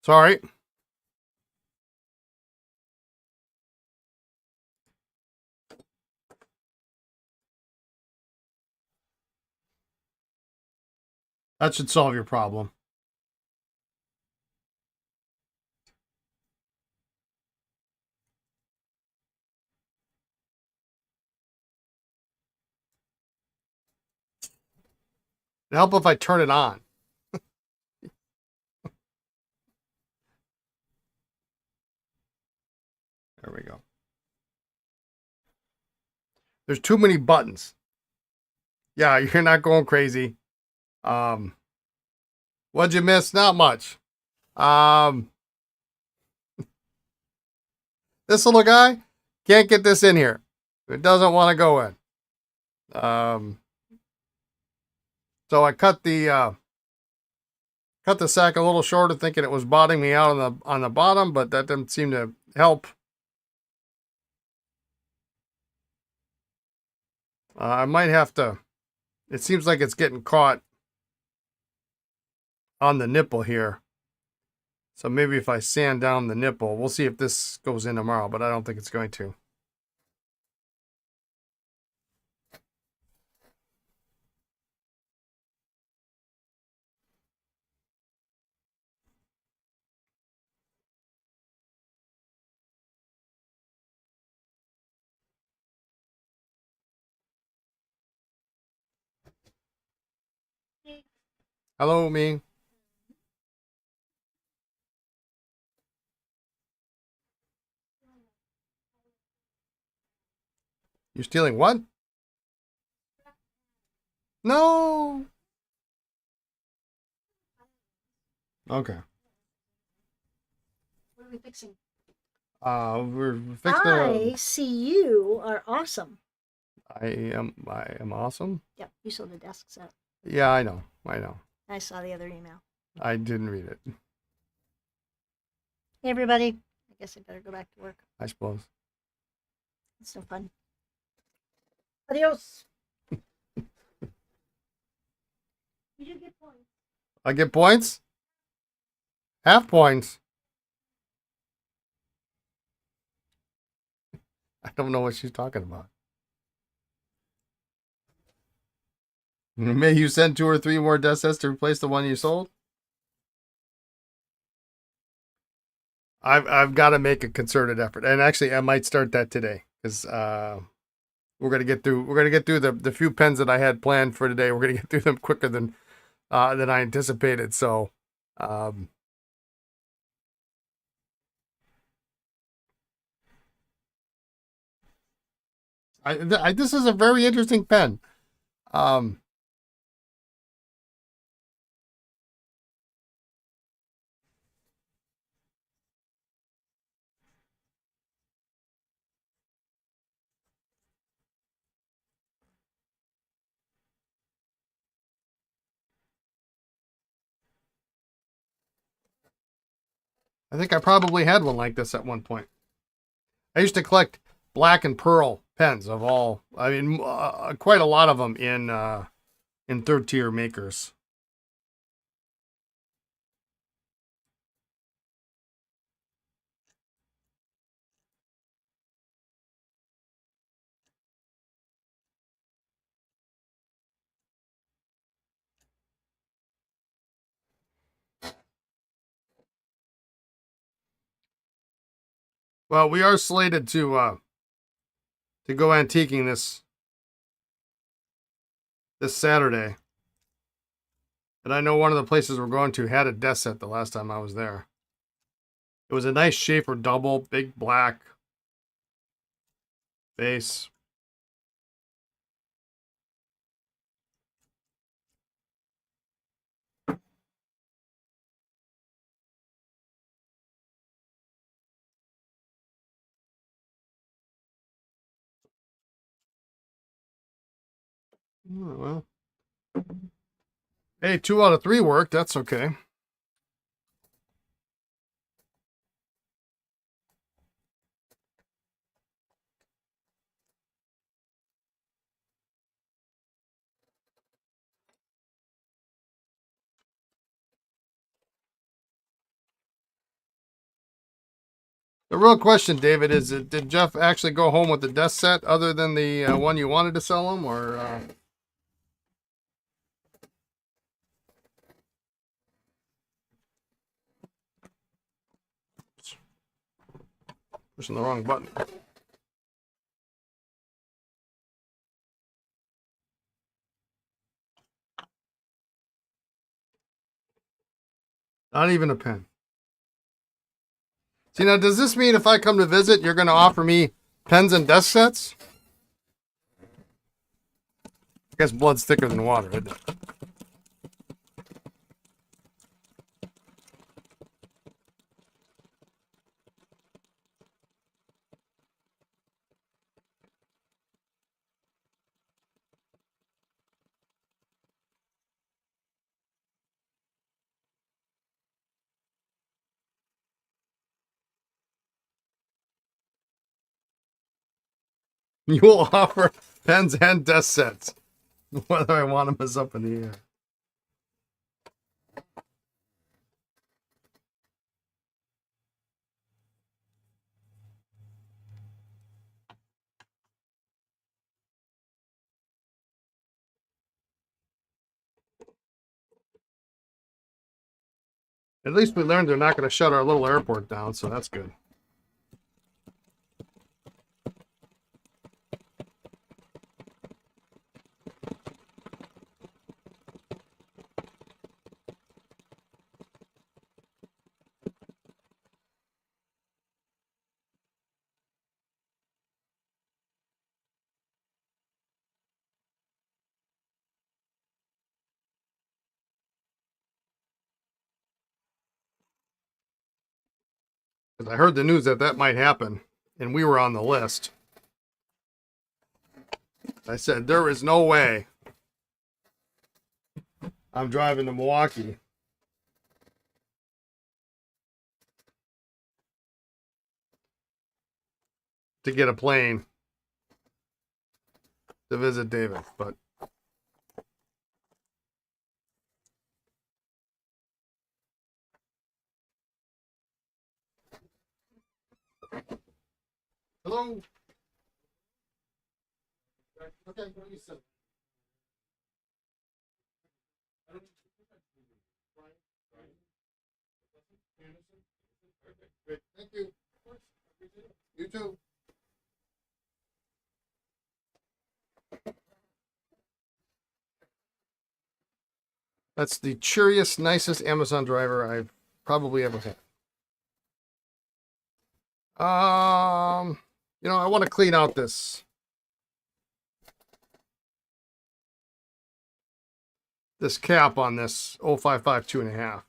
Sorry. That should solve your problem. It'd help if I turn it on. There we go. There's too many buttons. Yeah, you're not going crazy. Um, what'd you miss? Not much. Um, this little guy can't get this in here. It doesn't want to go in. So I cut the sack a little shorter, thinking it was bottoming me out on the bottom, but that didn't seem to help. I might have to. It seems like it's getting caught on the nipple here. So maybe if I sand down the nipple, we'll see if this goes in tomorrow, but I don't think it's going to. Hello, me. You stealing what? No. Okay. What are we fixing? We're fixing. I see you are awesome. I am awesome. Yep, you saw the desk set. Yeah, I know. I know. I saw the other email. I didn't read it. Hey, everybody. I guess I better go back to work. I suppose. It's no fun. Adios. You do get points. I get points. Half points. I don't know what she's talking about. May you send 2 or 3 more death sets to replace the one you sold? I've got to make a concerted effort, and actually, I might start that today because we're gonna get through the few pens that I had planned for today. We're gonna get through them quicker than I anticipated. So, um, this is a very interesting pen. Um, I think I probably had one like this at one point. I used to collect black and pearl pens of all. I mean, quite a lot of them in third tier makers. Well, we are slated to go antiquing this Saturday. And I know one of the places we're going to had a desk set the last time I was there. It was a nice Schaefer double, big black base. Oh, well, hey, 2 out of 3 worked. That's okay. The real question, David, is did Jeff actually go home with the desk set other than the one you wanted to sell him, or pushing the wrong button? Not even a pen. See, now, does this mean if I come to visit, you're going to offer me pens and desk sets? I guess blood's thicker than water, isn't it? You will offer pens and desk sets. Whether I want them is up in the air. At least we learned they're not going to shut our little airport down, so that's good. Because I heard the news that that might happen, and we were on the list. I said, there is no way I'm driving to Milwaukee to get a plane to visit David. But hello. Okay, what do you say? Great. Thank you. You too. That's the cheeriest, nicest Amazon driver I've probably ever had. I want to clean out this cap on this 055 2.5.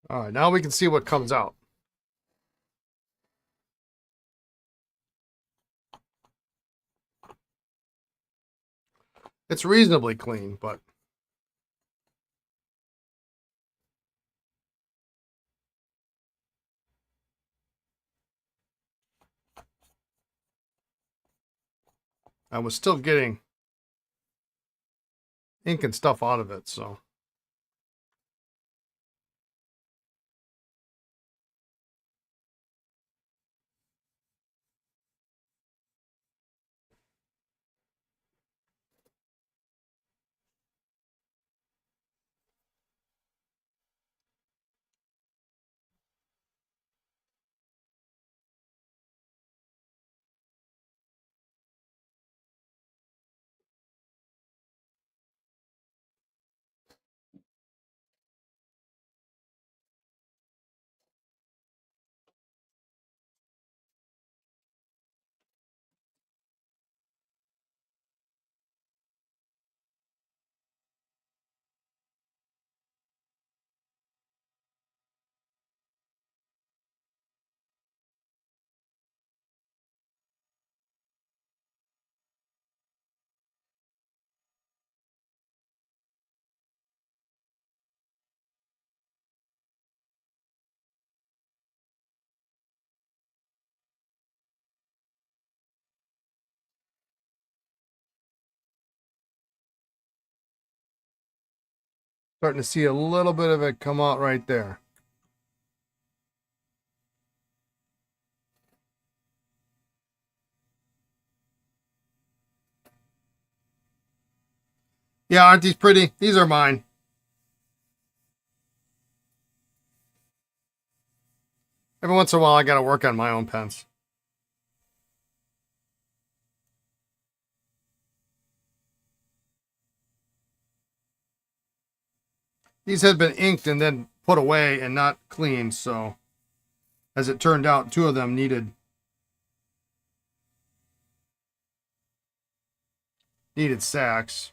All right, now we can see what comes out. It's reasonably clean, but I was still getting ink and stuff out of it, so. Starting to see a little bit of it come out right there. Yeah, aren't these pretty? These are mine. Every once in a while, I got to work on my own pens. These had been inked and then put away and not cleaned, so as it turned out, two of them needed sacks.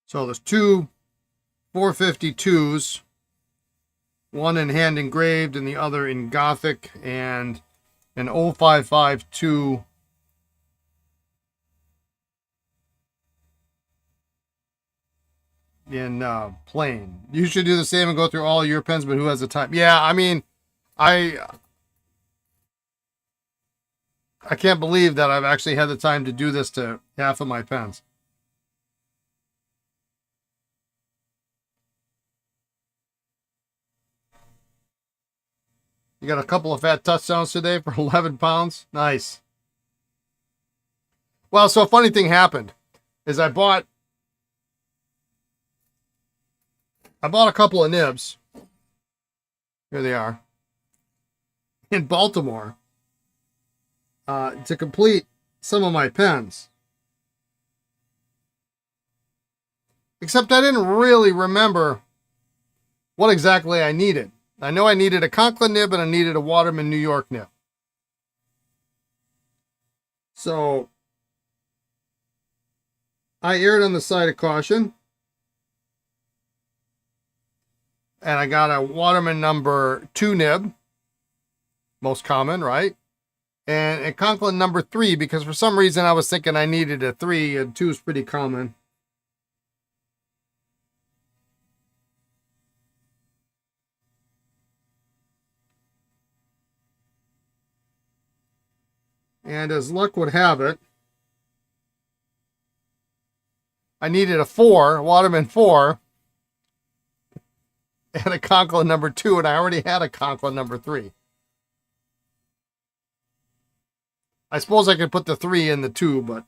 So there's two 452s, one in hand engraved and the other in Gothic, and an 0552 in plain. You should do the same and go through all your pens, but who has the time? Yeah, I mean, I can't believe that I've actually had the time to do this to half of my pens. You got a couple of fat touchdowns today for 11 pounds. Nice. Well, so a funny thing happened is I bought a couple of nibs. Here they are. In Baltimore. To complete some of my pens. Except I didn't really remember what exactly I needed. I know I needed a Conklin nib and I needed a Waterman New York nib. So I erred on the side of caution. And I got a Waterman number 2 nib. Most common, right? And a Conklin number 3, because for some reason I was thinking I needed a 3, and 2 is pretty common. And as luck would have it, I needed a 4, Waterman 4, and a Conklin number 2, and I already had a Conklin number 3. I suppose I could put the 3 in the 2, but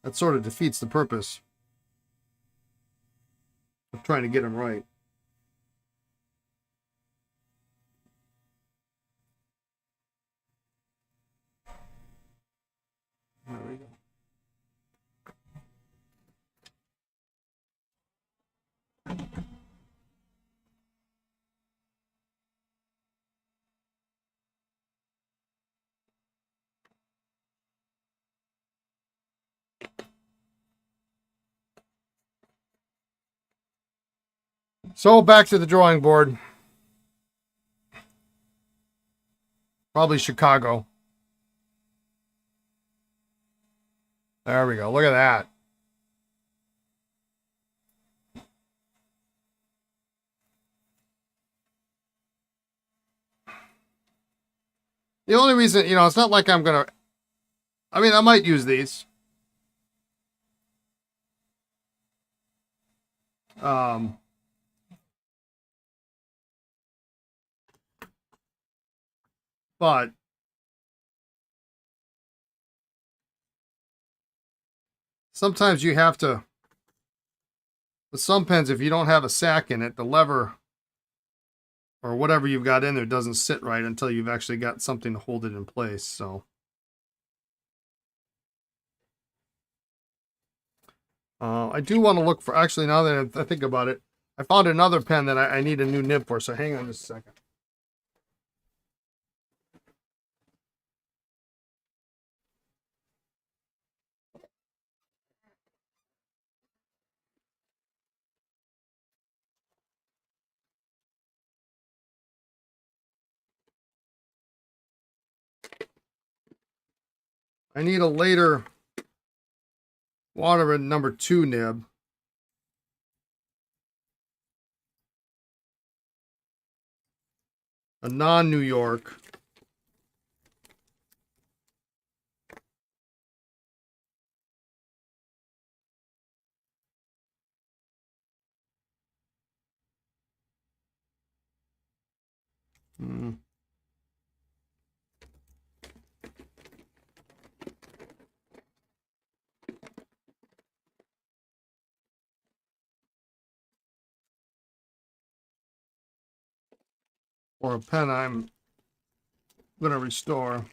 that sort of defeats the purpose of trying to get them right. There we go. So back to the drawing board. Probably Chicago. There we go. Look at that. The only reason, it's not like I'm going to, I might use these. But sometimes you have to, with some pens, if you don't have a sack in it, the lever or whatever you've got in there doesn't sit right until you've actually got something to hold it in place. So I do want to look for, actually, now that I think about it, I found another pen that I need a new nib for, so hang on just a second. I need a later Waterman number 2 nib. A non-New York. Hmm. Or a pen I'm going to restore.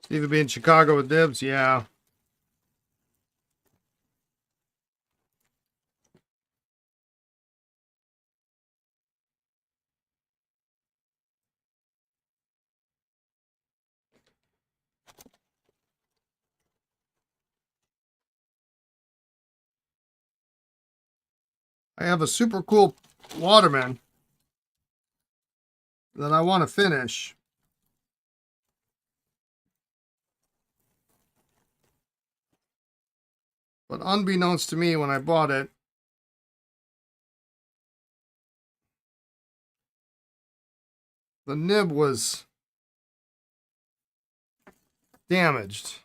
Steve would be in Chicago with Dibs, yeah. I have a super cool Waterman that I want to finish. But unbeknownst to me when I bought it, the nib was damaged.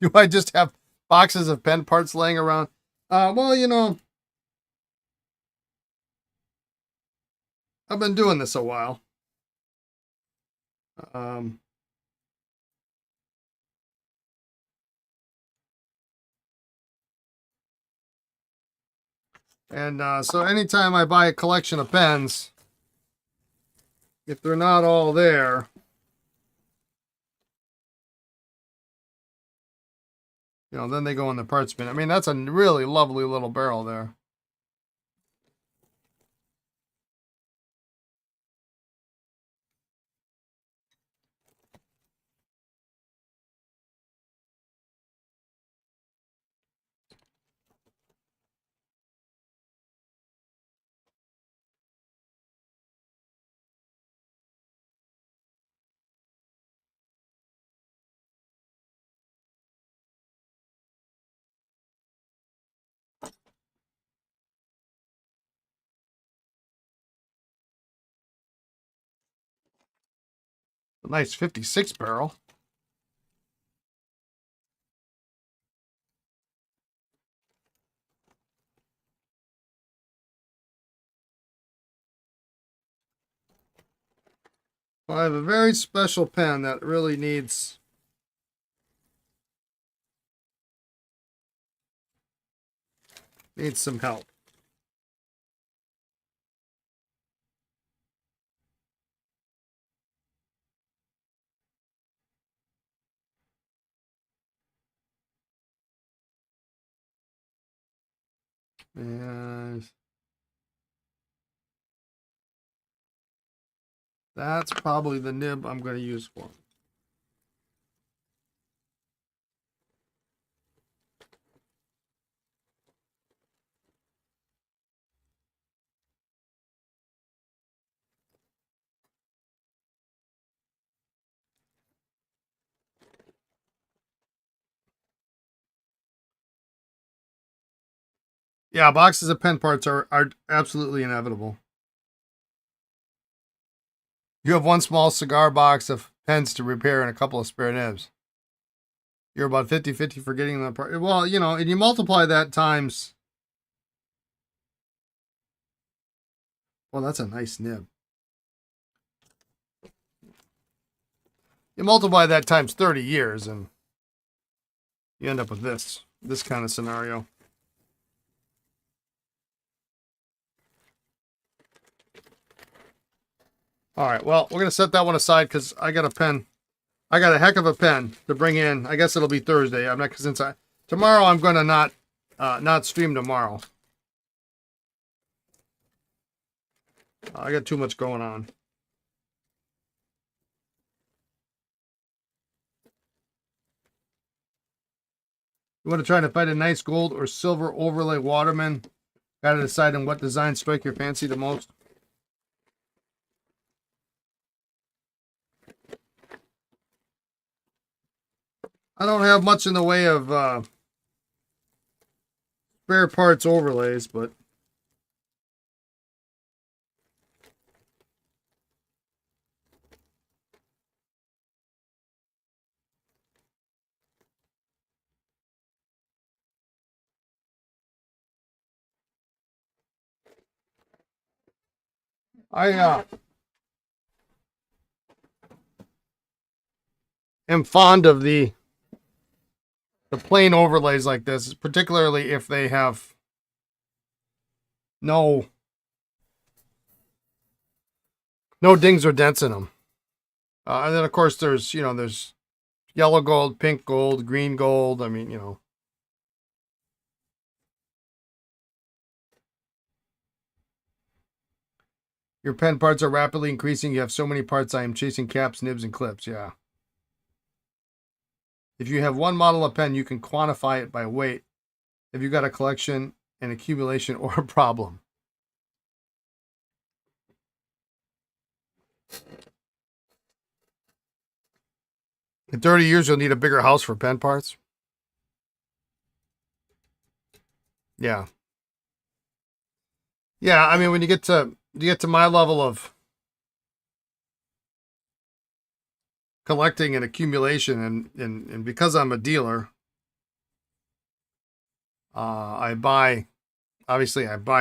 Do I just have boxes of pen parts laying around? Well, you know, I've been doing this a while. Um, so anytime I buy a collection of pens, if they're not all there, you know, then they go in the parts bin. I mean, that's a really lovely little barrel there. A nice 56 barrel. Well, I have a very special pen that really needs some help. And that's probably the nib I'm going to use for it. Yeah, boxes of pen parts are absolutely inevitable. You have one small cigar box of pens to repair and a couple of spare nibs. You're about 50-50 for getting them apart. Well, you know, and you multiply that times. Well, that's a nice nib. You multiply that times 30 years and you end up with this kind of scenario. All right, well, we're going to set that one aside because I got a pen. I got a heck of a pen to bring in. I guess it'll be Thursday. I'm not, since tomorrow I'm going to not stream tomorrow. I got too much going on. You want to try to find a nice gold or silver overlay Waterman? Got to decide on what design strike your fancy the most. I don't have much in the way of spare parts overlays, but I am fond of the plain overlays like this, particularly if they have no dings or dents in them. And then of course there's there's yellow gold, pink gold, green gold. I mean, your pen parts are rapidly increasing. You have so many parts. I am chasing caps, nibs, and clips. Yeah. If you have one model of pen, you can quantify it by weight. If you got a collection, an accumulation, or a problem. In 30 years, you'll need a bigger house for pen parts. Yeah. Yeah, I mean, when you get to my level of collecting and accumulation, and because I'm a dealer, I buy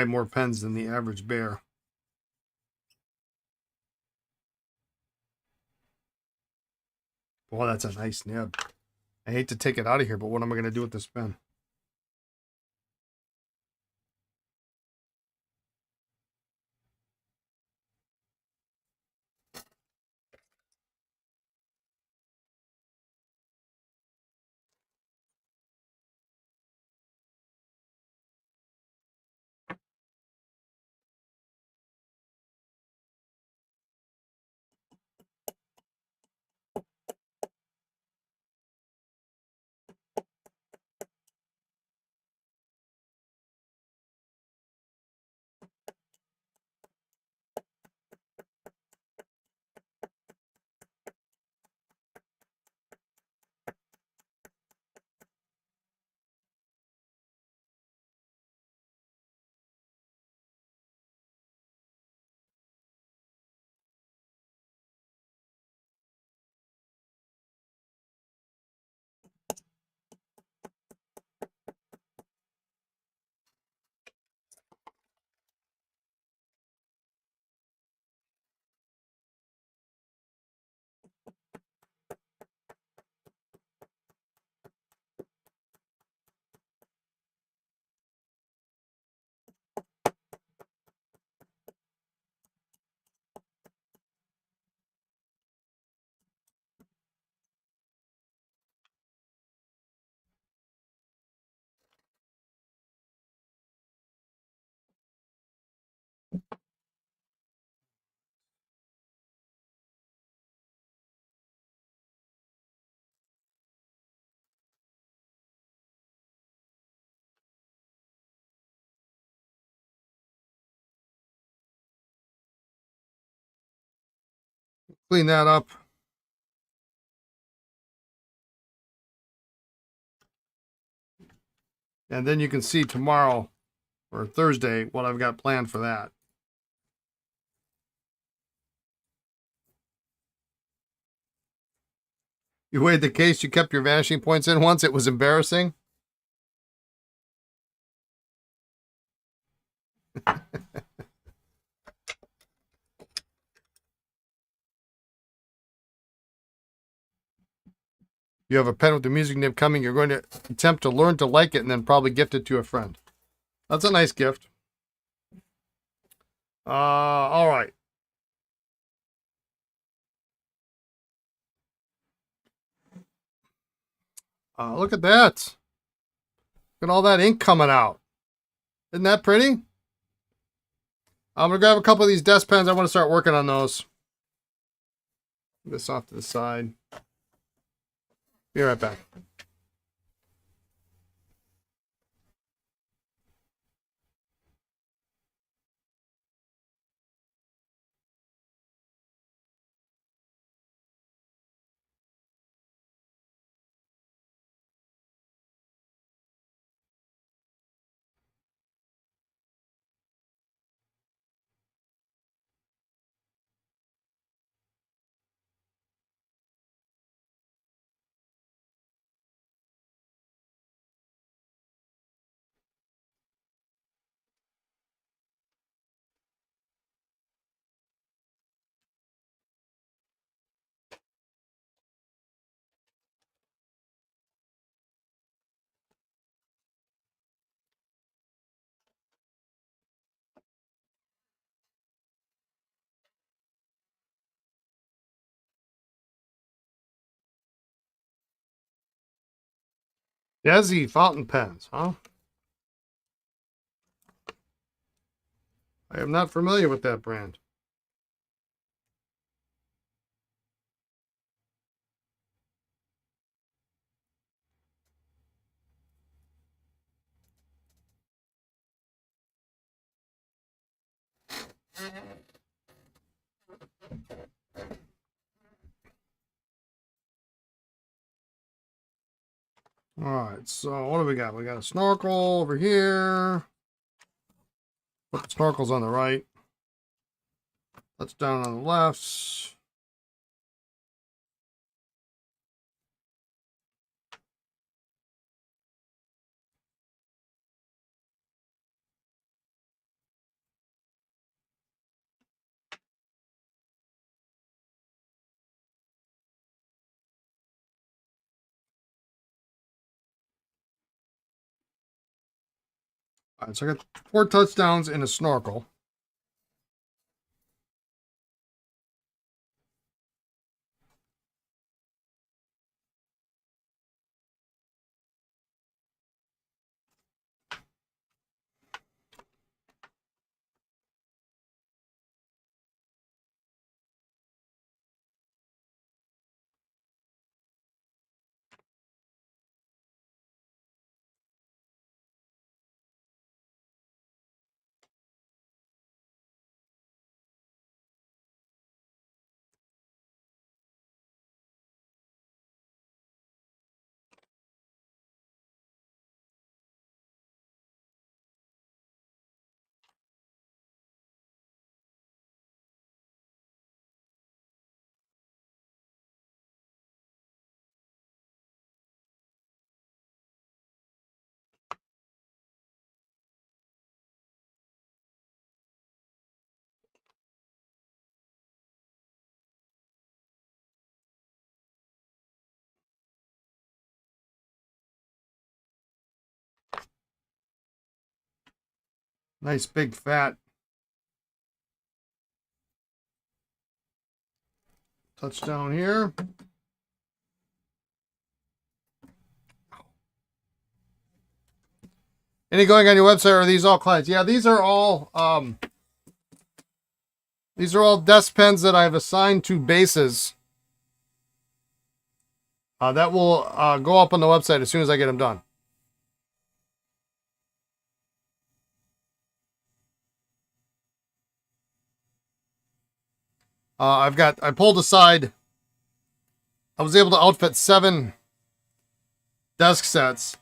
more pens than the average bear. Boy, that's a nice nib. I hate to take it out of here, but what am I going to do with this pen? Clean that up. And then you can see tomorrow or Thursday what I've got planned for that. You weighed the case you kept your vanishing points in once. It was embarrassing. You have a pen with the music nib coming. You're going to attempt to learn to like it and then probably gift it to a friend. That's a nice gift. All right. Look at that. Look at all that ink coming out. Isn't that pretty? I'm going to grab a couple of these desk pens. I want to start working on those. This off to the side. Be right back. Desi fountain pens, huh? I am not familiar with that brand. All right, so what do we got? We got a snorkel over here. Put the snorkel's on the right. Touchdown on the left. All right, so I got 4 touchdowns and a snorkel. Nice big fat touchdown here. Any going on your website, or are these all clients? Yeah, these are all desk pens that I've assigned to bases. That will go up on the website as soon as I get them done. I pulled aside, I was able to outfit 7 desk sets.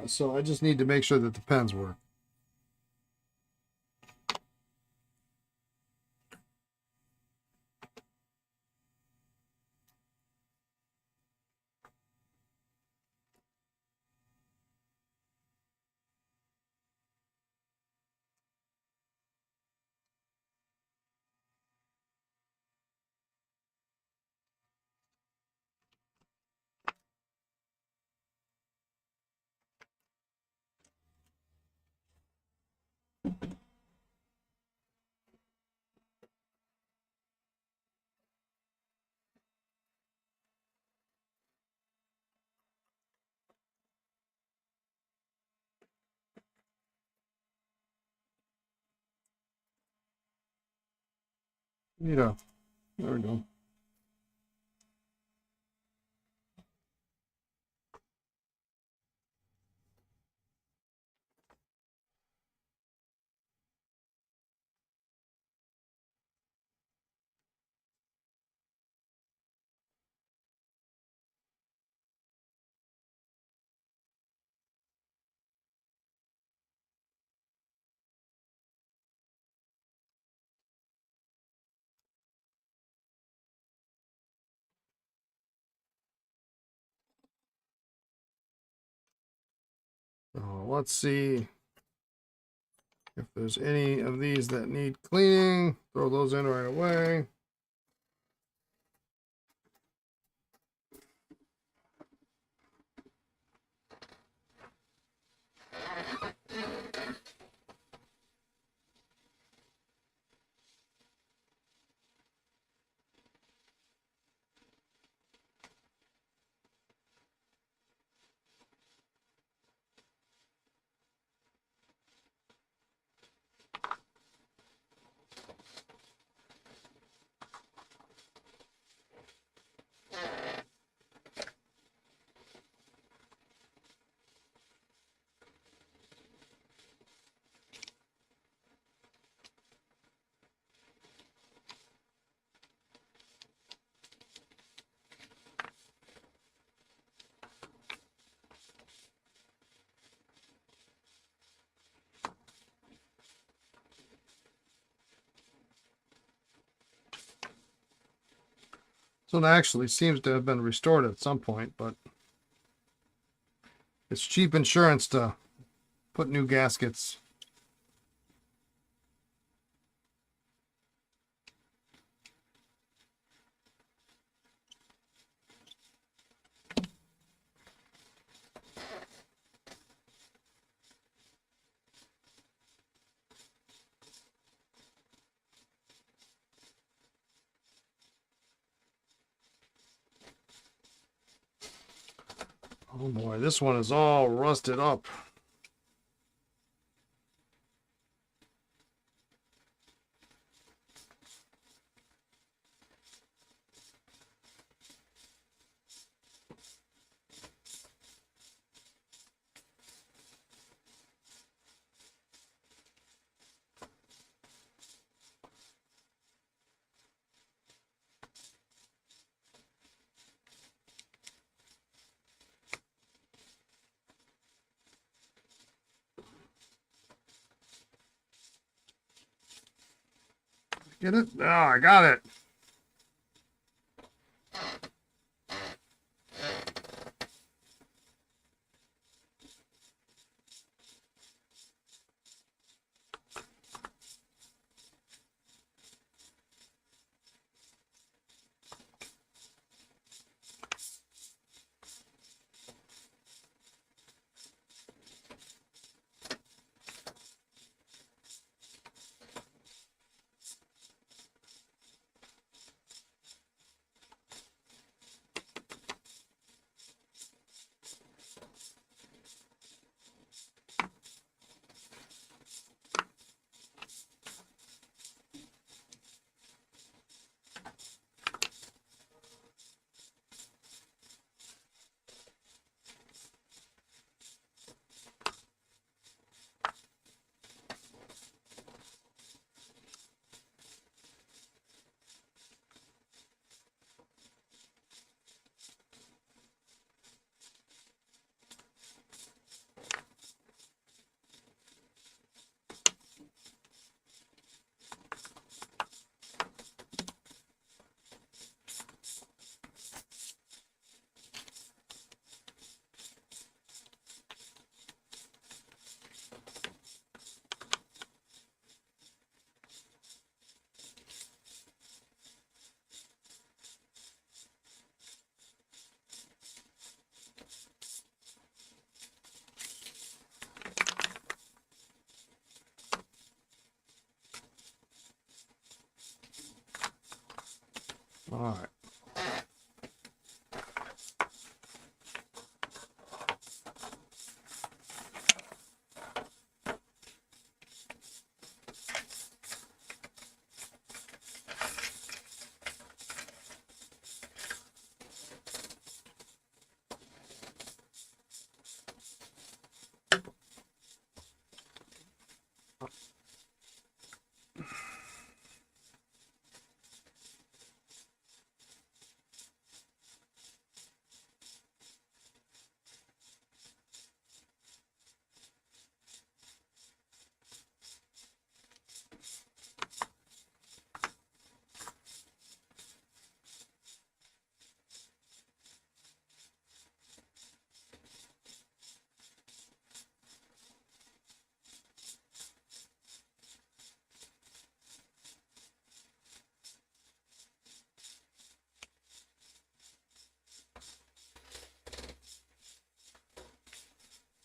So I just need to make sure that the pens work. There we go. Let's see if there's any of these that need cleaning. Throw those in right away. So it actually seems to have been restored at some point, but it's cheap insurance to put new gaskets. Oh boy, this one is all rusted up. Get it? Oh, I got it. All right.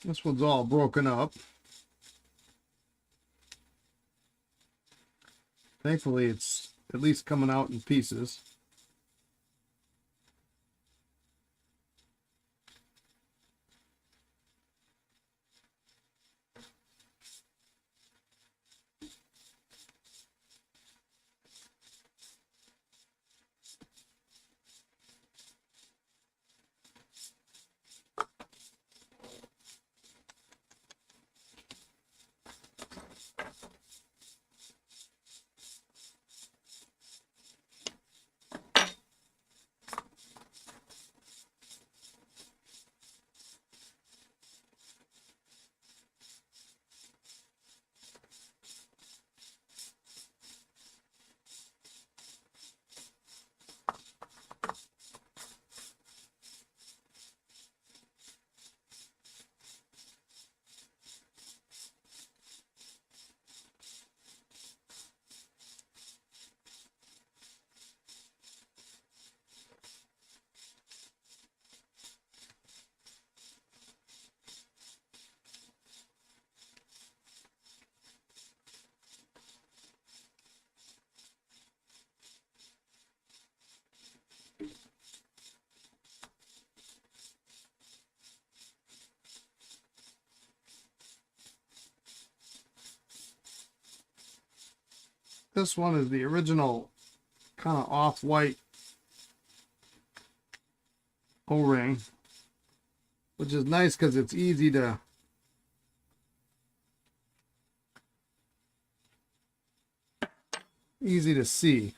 This one's all broken up. Thankfully, it's at least coming out in pieces. This one is the original kind of off-white O-ring, which is nice because it's easy to see.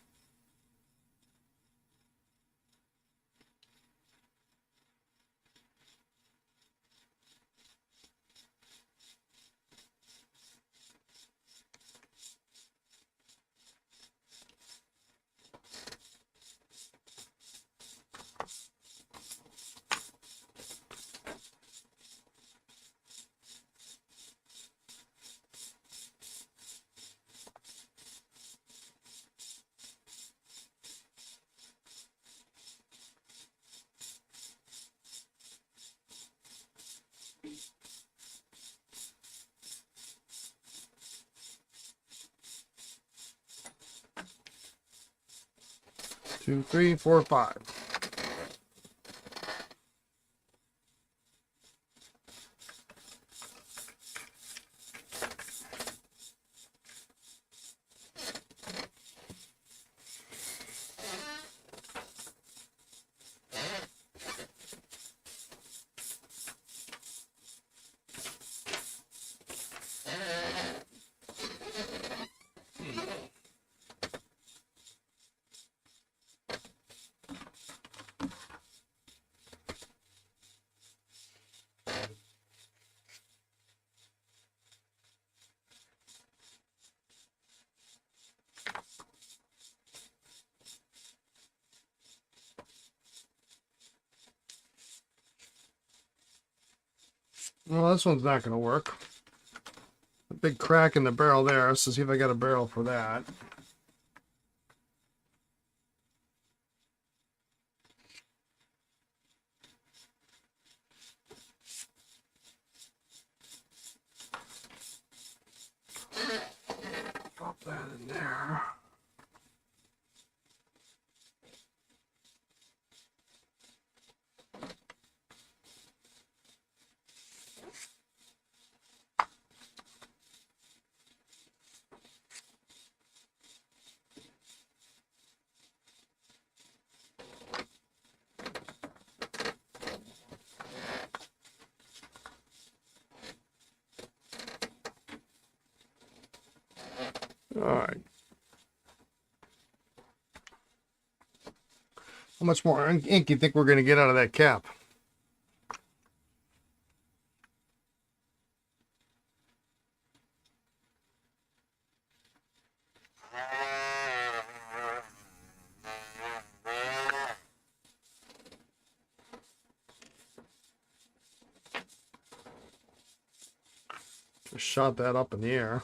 Two, three, four, five. Well, this one's not going to work. A big crack in the barrel there. Let's see if I got a barrel for that. Drop that in there. All right. How much more ink do you think we're going to get out of that cap? Just shot that up in the air.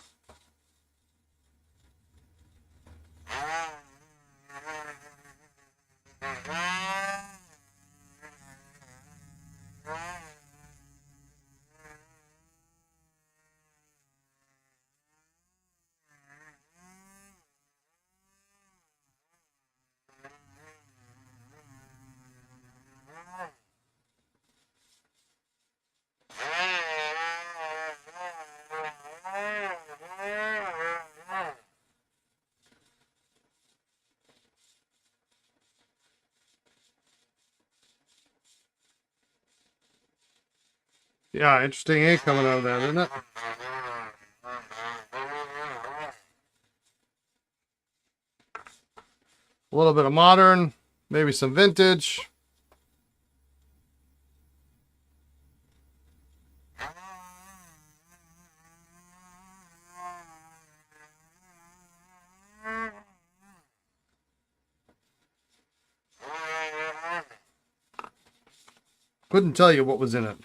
Yeah, interesting ink coming out of that, isn't it? A little bit of modern, maybe some vintage. Couldn't tell you what was in it.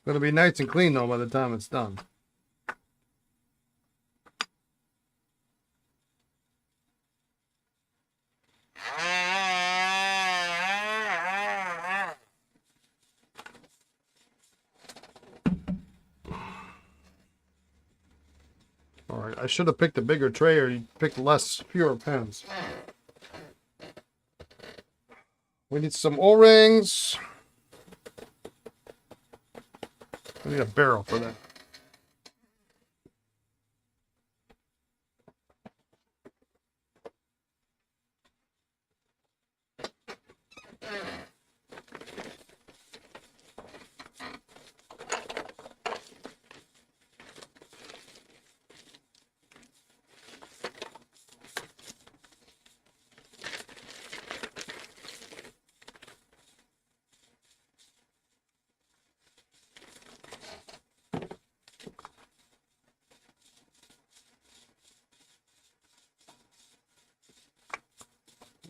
Gonna be nice and clean though by the time it's done. Alright, I should have picked a bigger tray or you picked fewer pens. We need some O-rings. I need a barrel for that.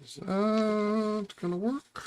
Is that gonna work?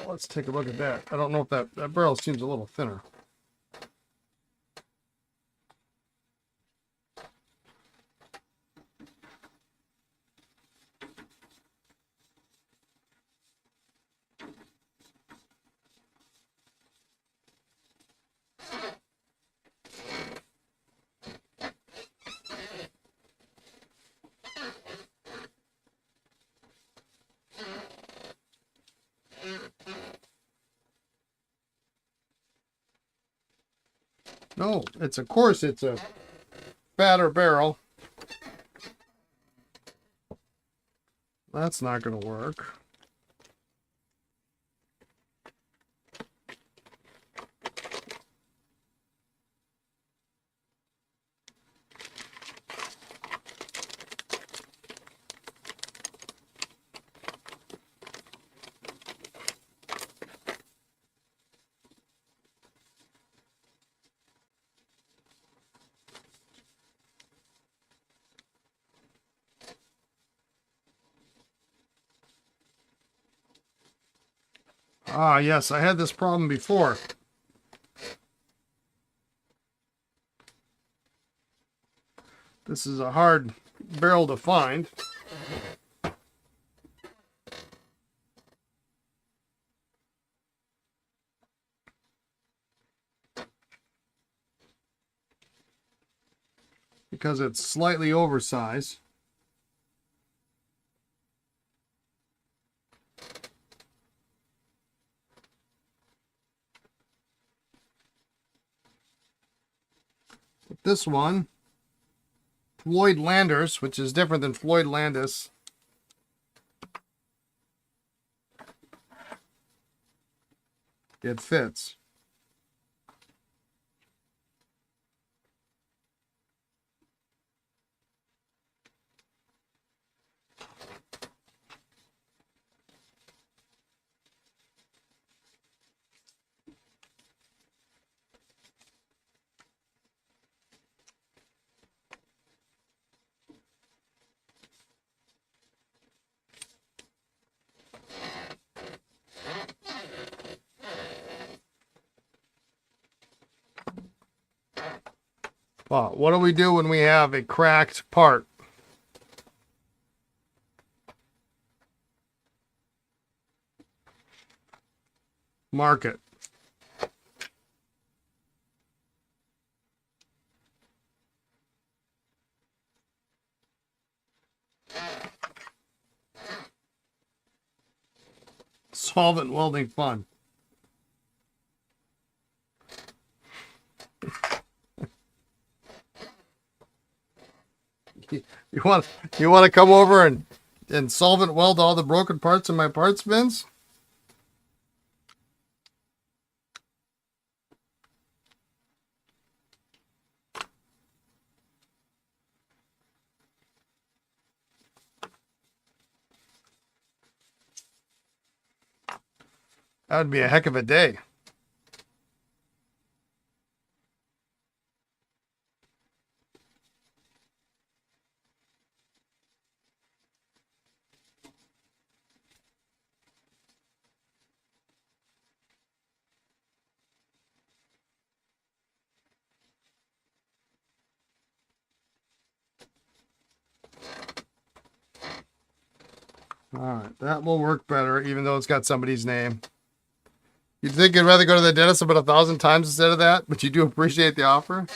Let's take a look at that. I don't know if that barrel seems a little thinner. No, of course it's a fatter barrel. That's not going to work. Ah, yes, I had this problem before. This is a hard barrel to find. Because it's slightly oversized. But this one, Floyd Landers, which is different than Floyd Landis. It fits. Well, what do we do when we have a cracked part? Mark it. Solvent welding fun. You want to come over and solvent weld all the broken parts in my parts bins? That would be a heck of a day. All right, that will work better, even though it's got somebody's name. You'd think you'd rather go to the dentist about 1,000 times instead of that, but you do appreciate the offer?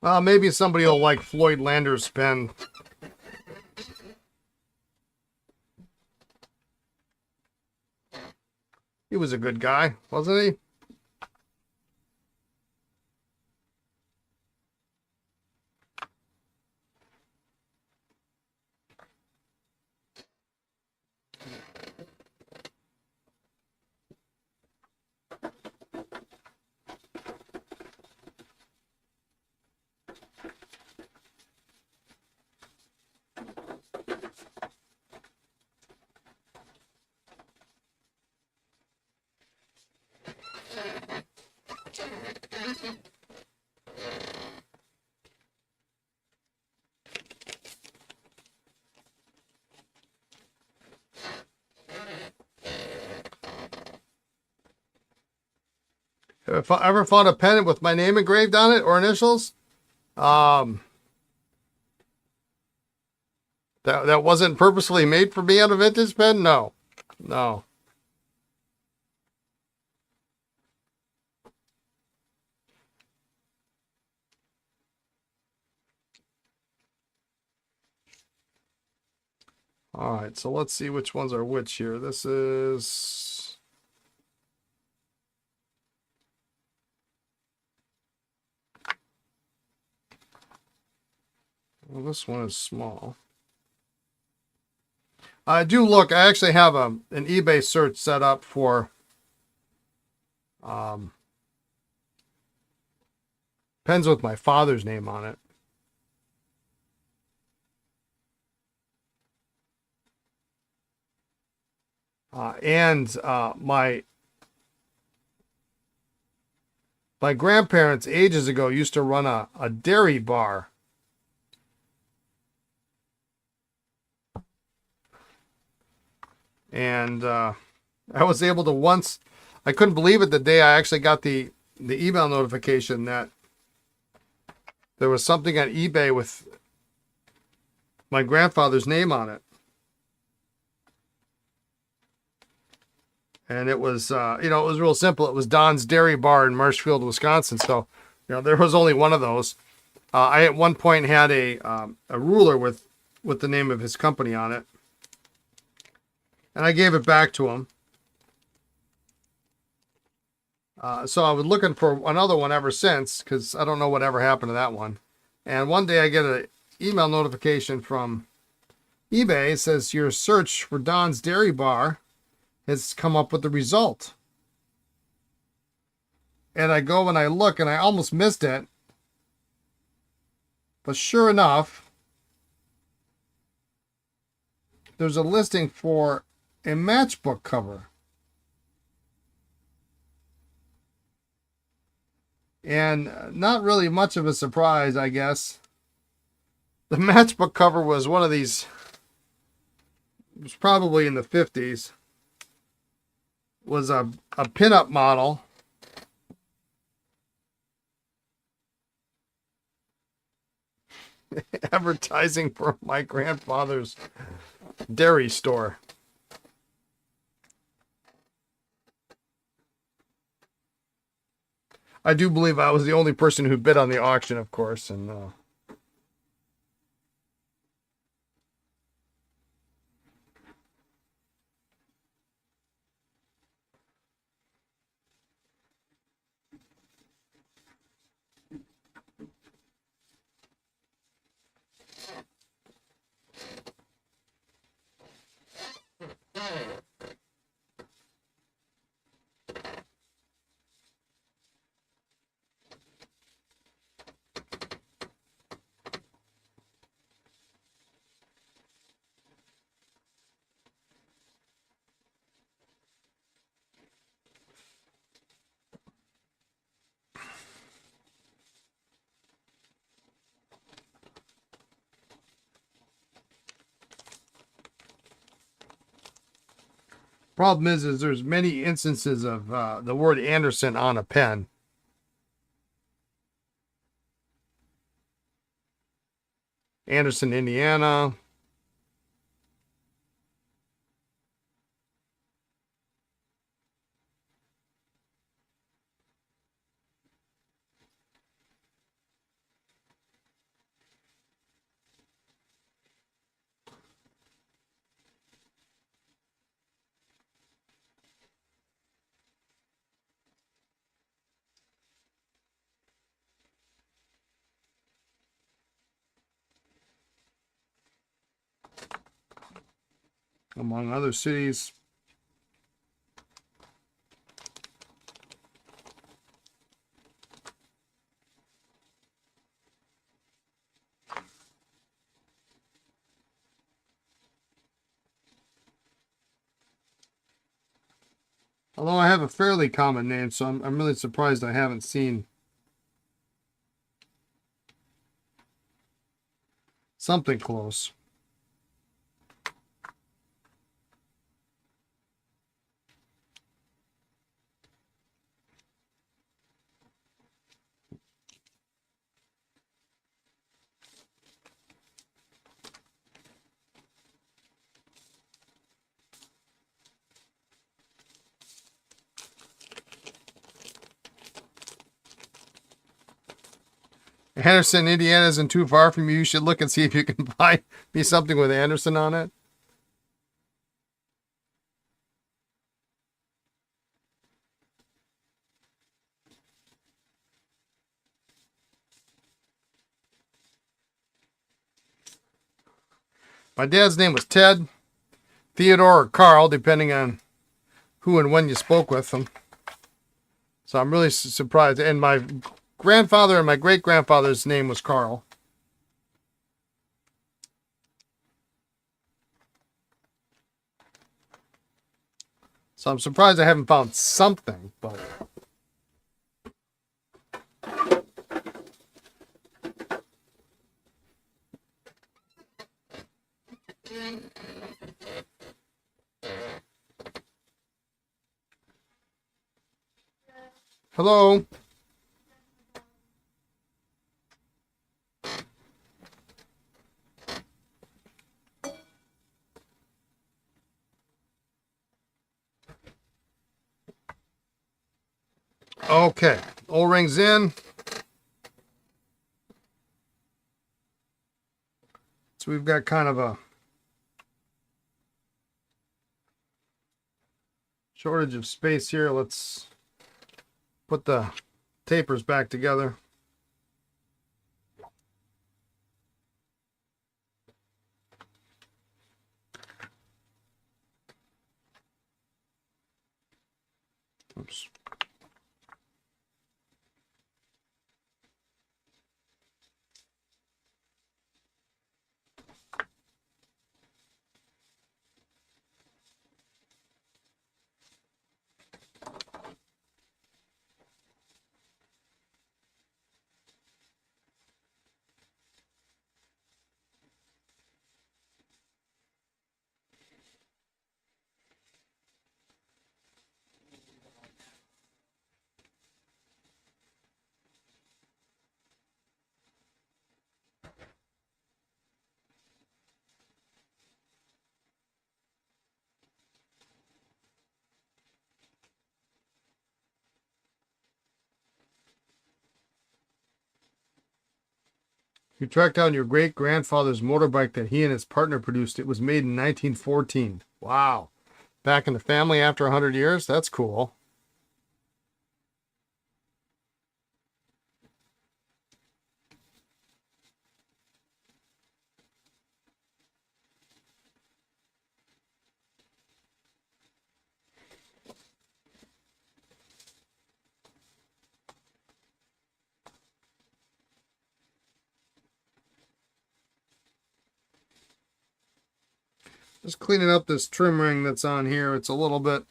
Well, maybe somebody will like Floyd Lander's pen. He was a good guy, wasn't he? If I ever found a pen with my name engraved on it or initials, that wasn't purposely made for me on a vintage pen, no. All right, so let's see which ones are which here. This is... Well, this one is small. I actually have an eBay search set up for pens with my father's name on it. And my grandparents ages ago used to run a dairy bar. And I was able to I couldn't believe it the day I actually got the email notification that there was something on eBay with my grandfather's name on it. And it was, it was real simple. It was Don's Dairy Bar in Marshfield, Wisconsin. So, there was only one of those. I at one point had a ruler with the name of his company on it. And I gave it back to him. So I was looking for another one ever since, because I don't know whatever happened to that one. And one day I get an email notification from eBay. It says your search for Don's Dairy Bar has come up with the result. And I go and I look and I almost missed it. But sure enough, there's a listing for a matchbook cover. And not really much of a surprise, I guess. The matchbook cover was one of these, it was probably in the 50s, was a pinup model. Advertising for my grandfather's dairy store. I do believe I was the only person who bid on the auction, of course, and problem is there's many instances of the word Anderson on a pen. Anderson, Indiana. Among other cities. Although I have a fairly common name, so I'm really surprised I haven't seen something close. Anderson, Indiana isn't too far from you. You should look and see if you can buy me something with Anderson on it. My dad's name was Ted, Theodore, or Carl, depending on who and when you spoke with him. So I'm really surprised. And my grandfather and my great-grandfather's name was Carl. So I'm surprised I haven't found something, but... Hello? Okay, O-rings in. So we've got kind of a shortage of space here. Let's put the tapers back together. Oops. You tracked down your great grandfather's motorbike that he and his partner produced. It was made in 1914. Wow. Back in the family after 100 years? That's cool. Just cleaning up this trim ring that's on here. It's a little bit.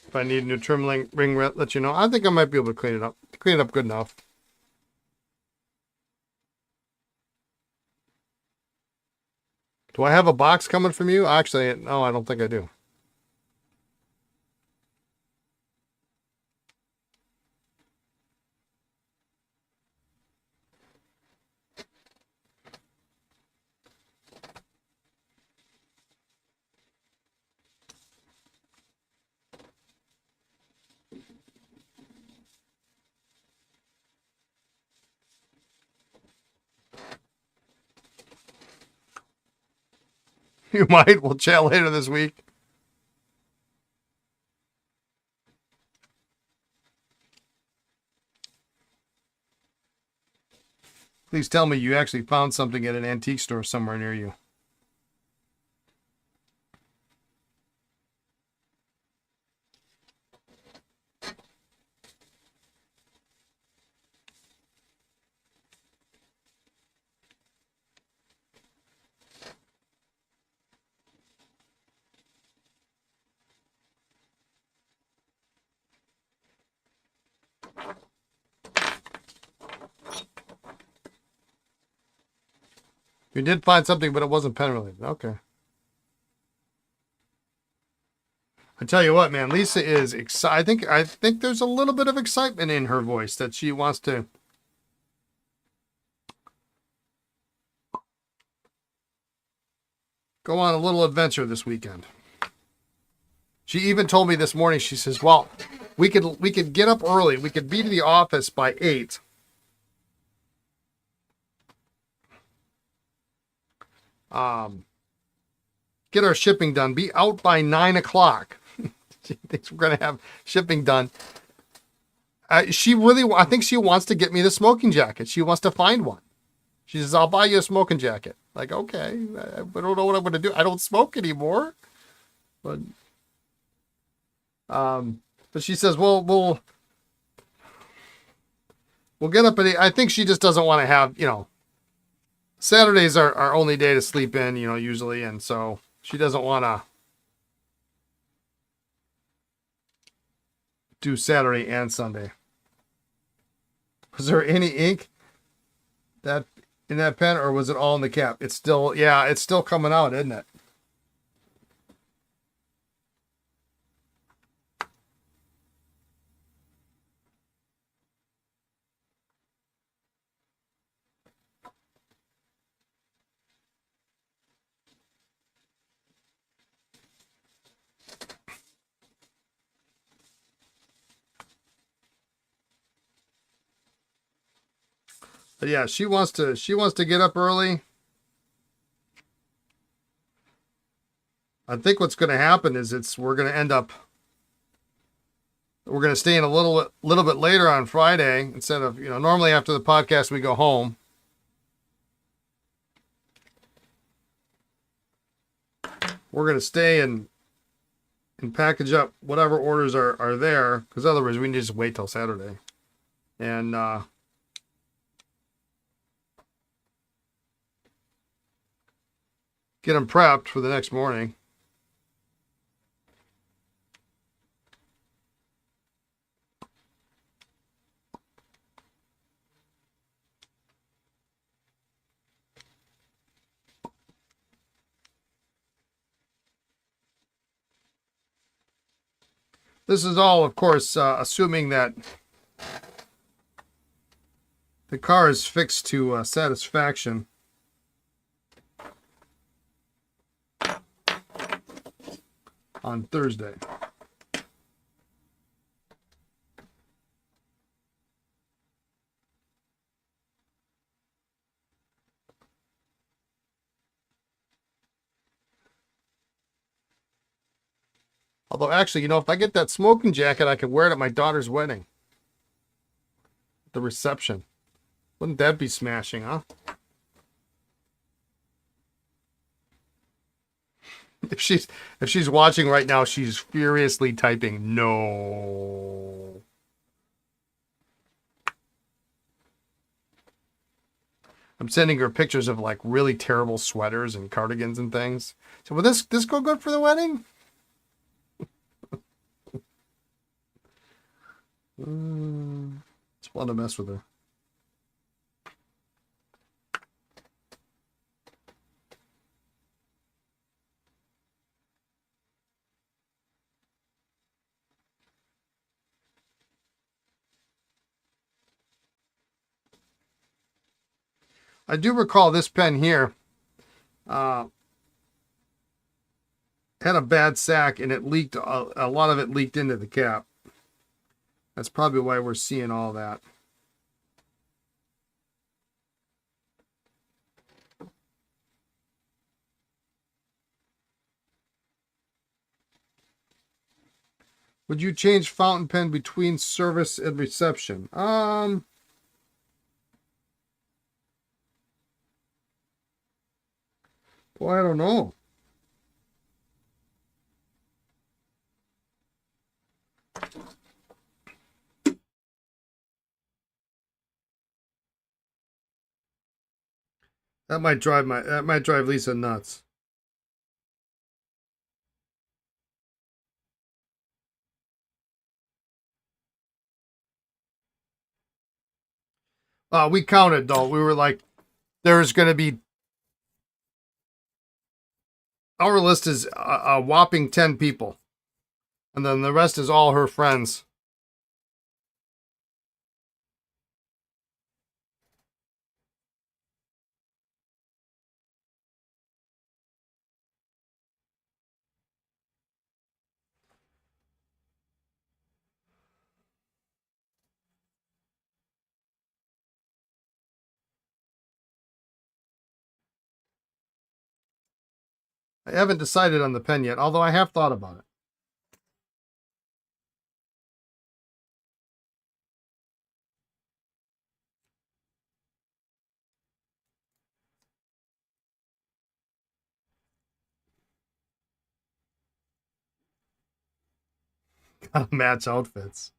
If I need a new trim ring, let you know. I think I might be able to clean it up. Clean it up good enough. Do I have a box coming from you? Actually, no, I don't think I do. You might. We'll chat later this week. Please tell me you actually found something at an antique store somewhere near you. You did find something, but it wasn't pen related. Okay. I tell you what, man, Lisa is excited. I think there's a little bit of excitement in her voice that she wants to go on a little adventure this weekend. She even told me this morning, she says, well, we could get up early. We could be to the office by 8. Get our shipping done. Be out by 9 o'clock. She thinks we're going to have shipping done. I think she wants to get me the smoking jacket. She wants to find one. She says, I'll buy you a smoking jacket. Like, okay, I don't know what I'm going to do. I don't smoke anymore. But she says, well, we'll get up at 8. I think she just doesn't want to have, Saturdays are our only day to sleep in, usually. And so she doesn't want to do Saturday and Sunday. Was there any ink in that pen, or was it all in the cap? It's still coming out, isn't it? But yeah, she wants to get up early. I think what's going to happen is we're going to stay in a little bit later on Friday instead of, normally after the podcast we go home. We're going to stay and package up whatever orders are there, because otherwise we can just wait till Saturday. And get them prepped for the next morning. This is all, of course, assuming that the car is fixed to satisfaction. On Thursday. Although, actually, you know, if I get that smoking jacket, I could wear it at my daughter's wedding. The reception. Wouldn't that be smashing, huh? If she's watching right now, she's furiously typing no. I'm sending her pictures of like really terrible sweaters and cardigans and things. So will this go good for the wedding? Just want to mess with her. I do recall this pen here had a bad sack and it leaked. A lot of it leaked into the cap. That's probably why we're seeing all that. Would you change fountain pen between service and reception? Boy, I don't know. That might drive Lisa nuts. We counted though. We were like, there's going to be. Our list is a whopping 10 people, and then the rest is all her friends. I haven't decided on the pen yet, although I have thought about it. Gotta match outfits.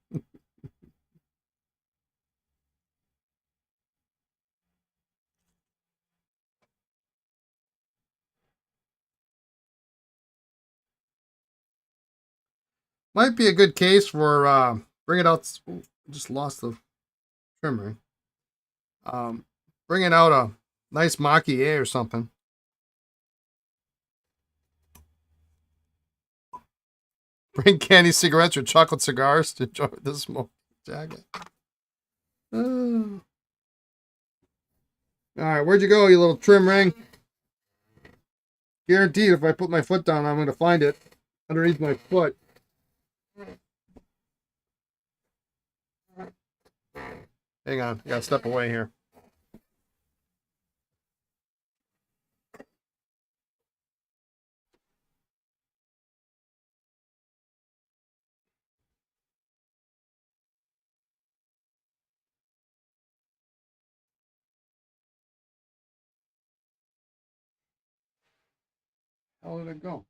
Might be a good case for bring it out. Ooh, just lost the trim ring. Bringing out a nice Mach-E or something. Bring candy cigarettes or chocolate cigars to enjoy the smoke jacket. All right, where'd you go, you little trim ring? Guaranteed, if I put my foot down, I'm going to find it underneath my foot. Hang on, I gotta step away here. How did it go?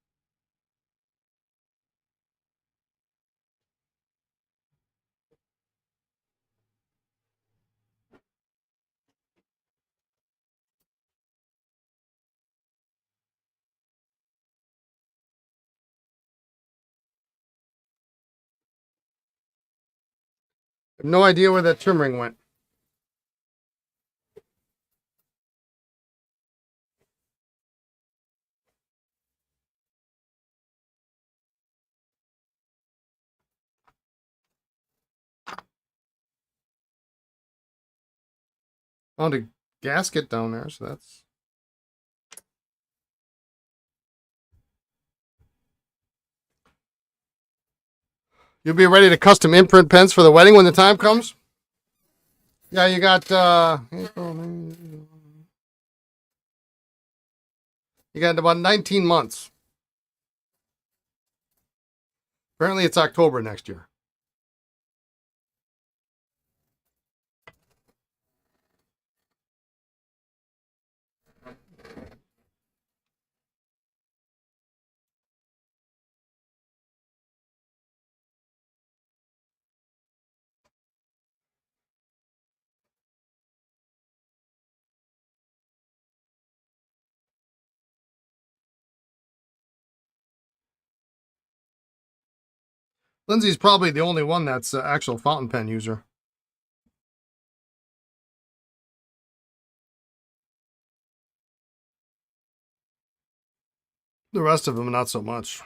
I have no idea where that trim ring went. Found a gasket down there, so that's. You'll be ready to custom imprint pens for the wedding when the time comes? Yeah, you got you got about 19 months. Apparently it's October next year. Lindsay's probably the only one that's an actual fountain pen user. The rest of them, not so much.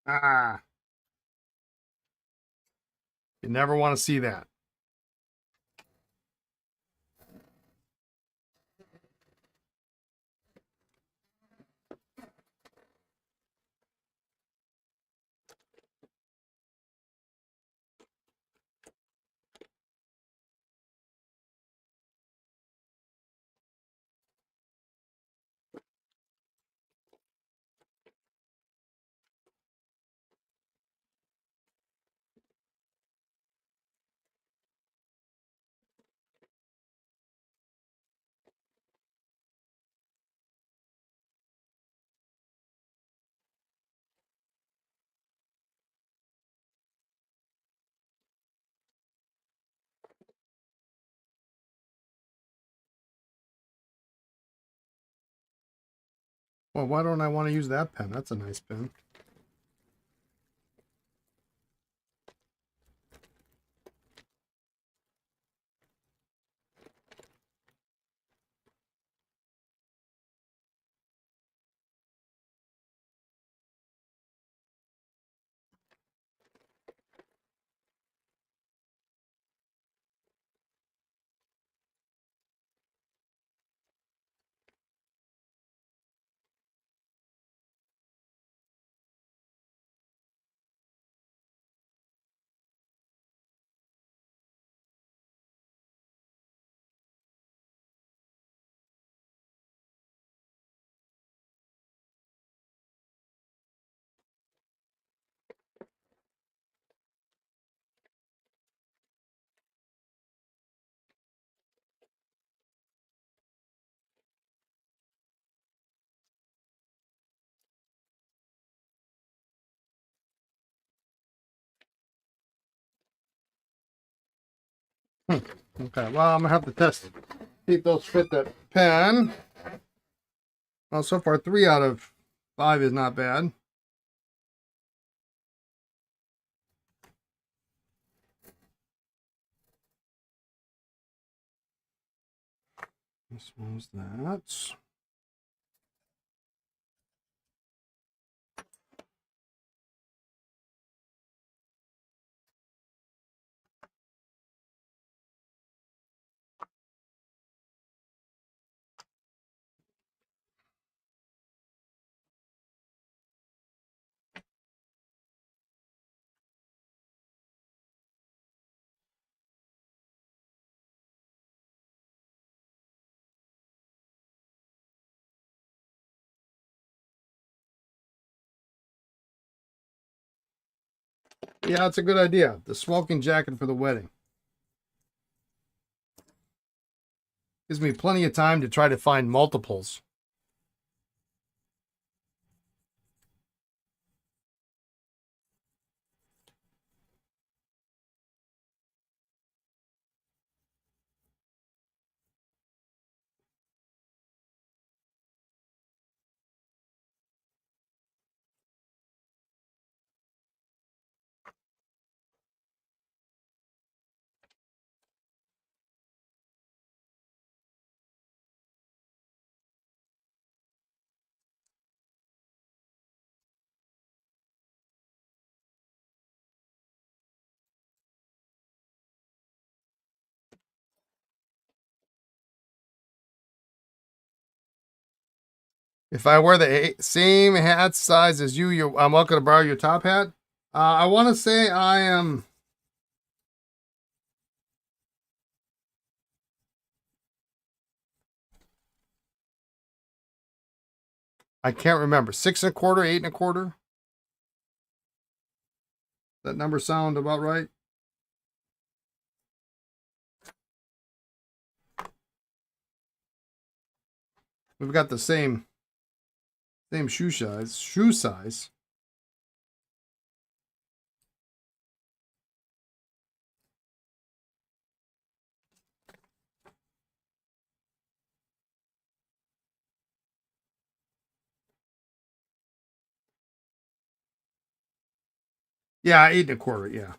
Ah, you never want to see that. Well, why don't I want to use that pen? That's a nice pen. Okay, well, I'm gonna have to test. See if those fit that pen. Well, so far 3 out of 5 is not bad. This one's that. Yeah, it's a good idea. The smoking jacket for the wedding. Gives me plenty of time to try to find multiples. If I wear the same hat size as you, I'm welcome to borrow your top hat. I want to say I am. I can't remember. 6 1/4, 8 1/4. That number sound about right? We've got the same shoe size. Shoe size. Yeah, 8 1/4. Yeah.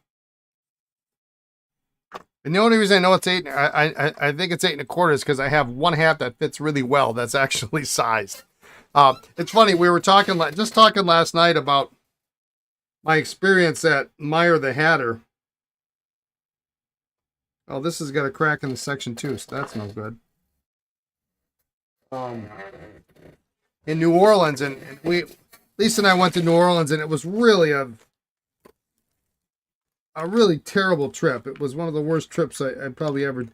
And the only reason I know it's 8, I think it's 8 1/4 is because I have one hat that fits really well. That's actually sized. It's funny. We were talking last night about my experience at Meyer the Hatter. Oh, this has got a crack in the section too, so that's no good. In New Orleans, and Lisa and I went to New Orleans, and it was really a really terrible trip. It was one of the worst trips I probably ever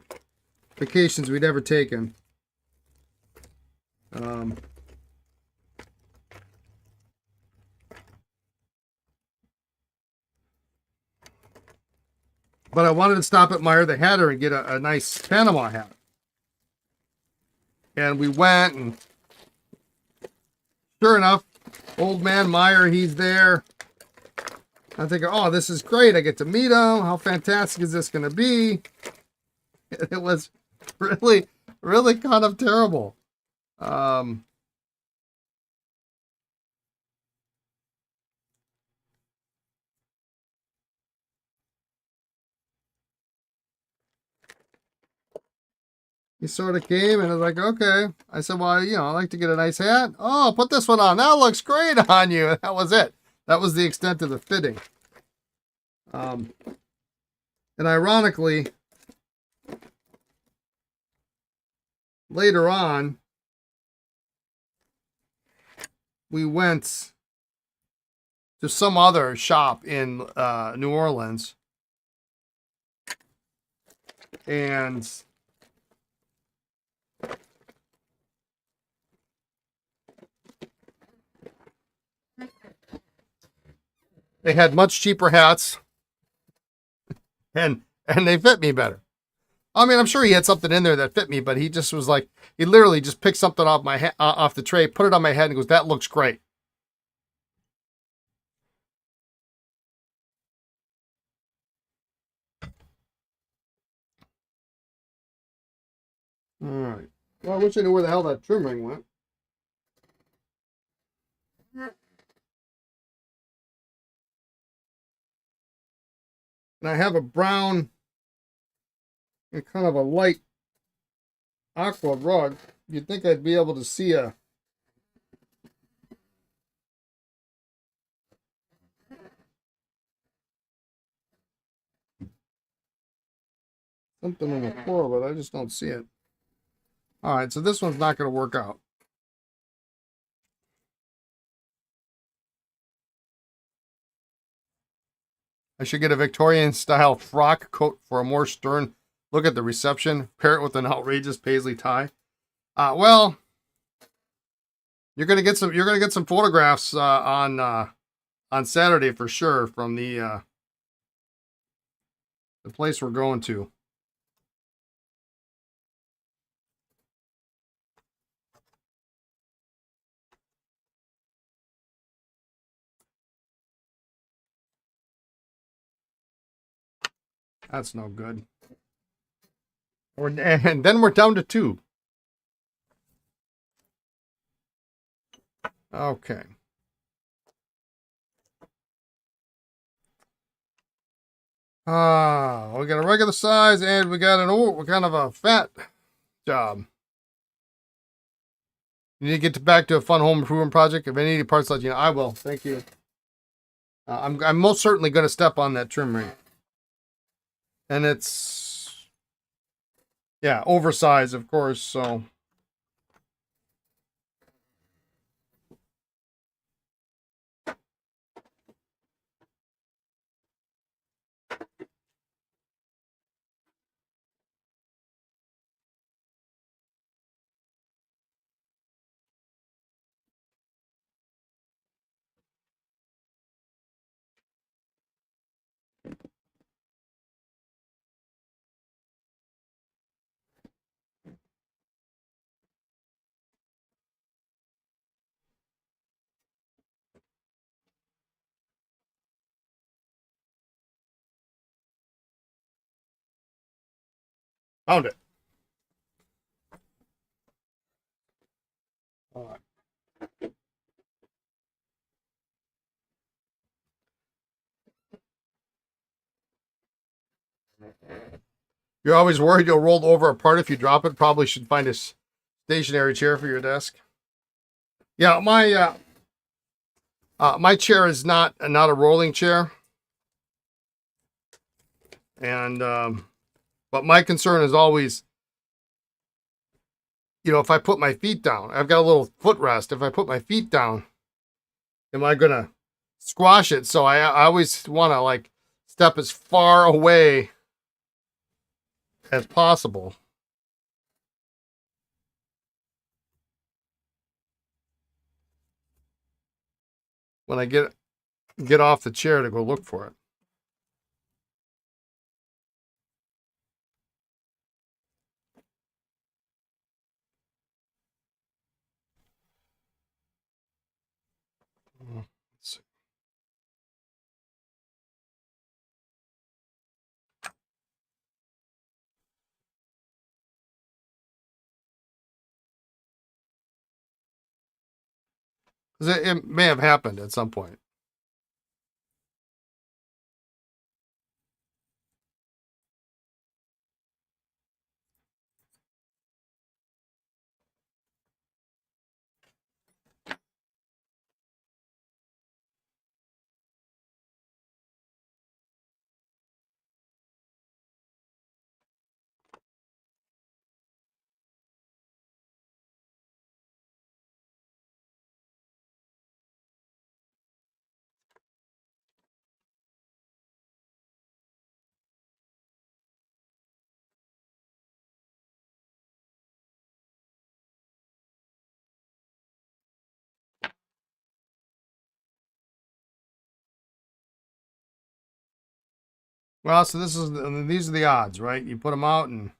vacations we'd ever taken. But I wanted to stop at Meyer the Hatter and get a nice Panama hat. And we went, and sure enough, old man Meyer, he's there. I'm thinking, oh, this is great. I get to meet him. How fantastic is this going to be? It was really, really kind of terrible. He sort of came and I was like, okay. I said, well, I like to get a nice hat. Oh, put this one on. That looks great on you. That was it. That was the extent of the fitting. And ironically, later on, we went to some other shop in New Orleans, and they had much cheaper hats, and they fit me better. I mean, I'm sure he had something in there that fit me, but he just was like, he literally just picked something off my off the tray, put it on my head, and goes, "That looks great." All right. Well, I wish I knew where the hell that trim ring went. And I have a brown and kind of a light aqua rug. You'd think I'd be able to see something on the floor, but I just don't see it. All right, so this one's not going to work out. I should get a Victorian style frock coat for a more stern look at the reception. Pair it with an outrageous paisley tie. Well, you're gonna get some photographs on Saturday for sure from the place we're going to. That's no good. And then we're down to 2. Okay. We got a regular size and we got we're kind of a fat job. You need to get back to a fun home improvement project. If any parts, let you know. I will. Thank you. I'm most certainly going to step on that trim ring. And it's, yeah, oversized, of course, so. Found it. All right. You're always worried you'll roll over apart if you drop it. Probably should find a stationary chair for your desk. Yeah, my chair is not a rolling chair, and but my concern is always, if I put my feet down, I've got a little footrest. If I put my feet down, am I gonna squash it? So I always want to like step as far away as possible. When I get off the chair to go look for it. Let's see. It may have happened at some point. Well, so these are the odds, right? You put them out and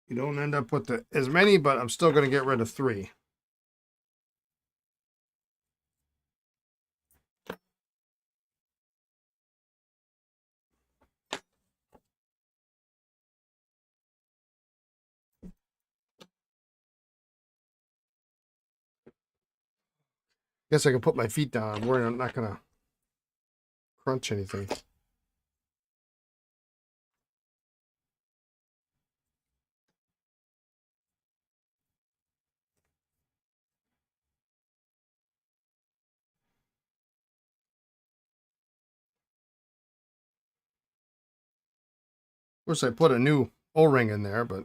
you don't end up with as many, but I'm still going to get rid of 3. Guess I can put my feet down. I'm worried I'm not gonna crunch anything. Of course, I put a new O-ring in there, but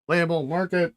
label, mark it.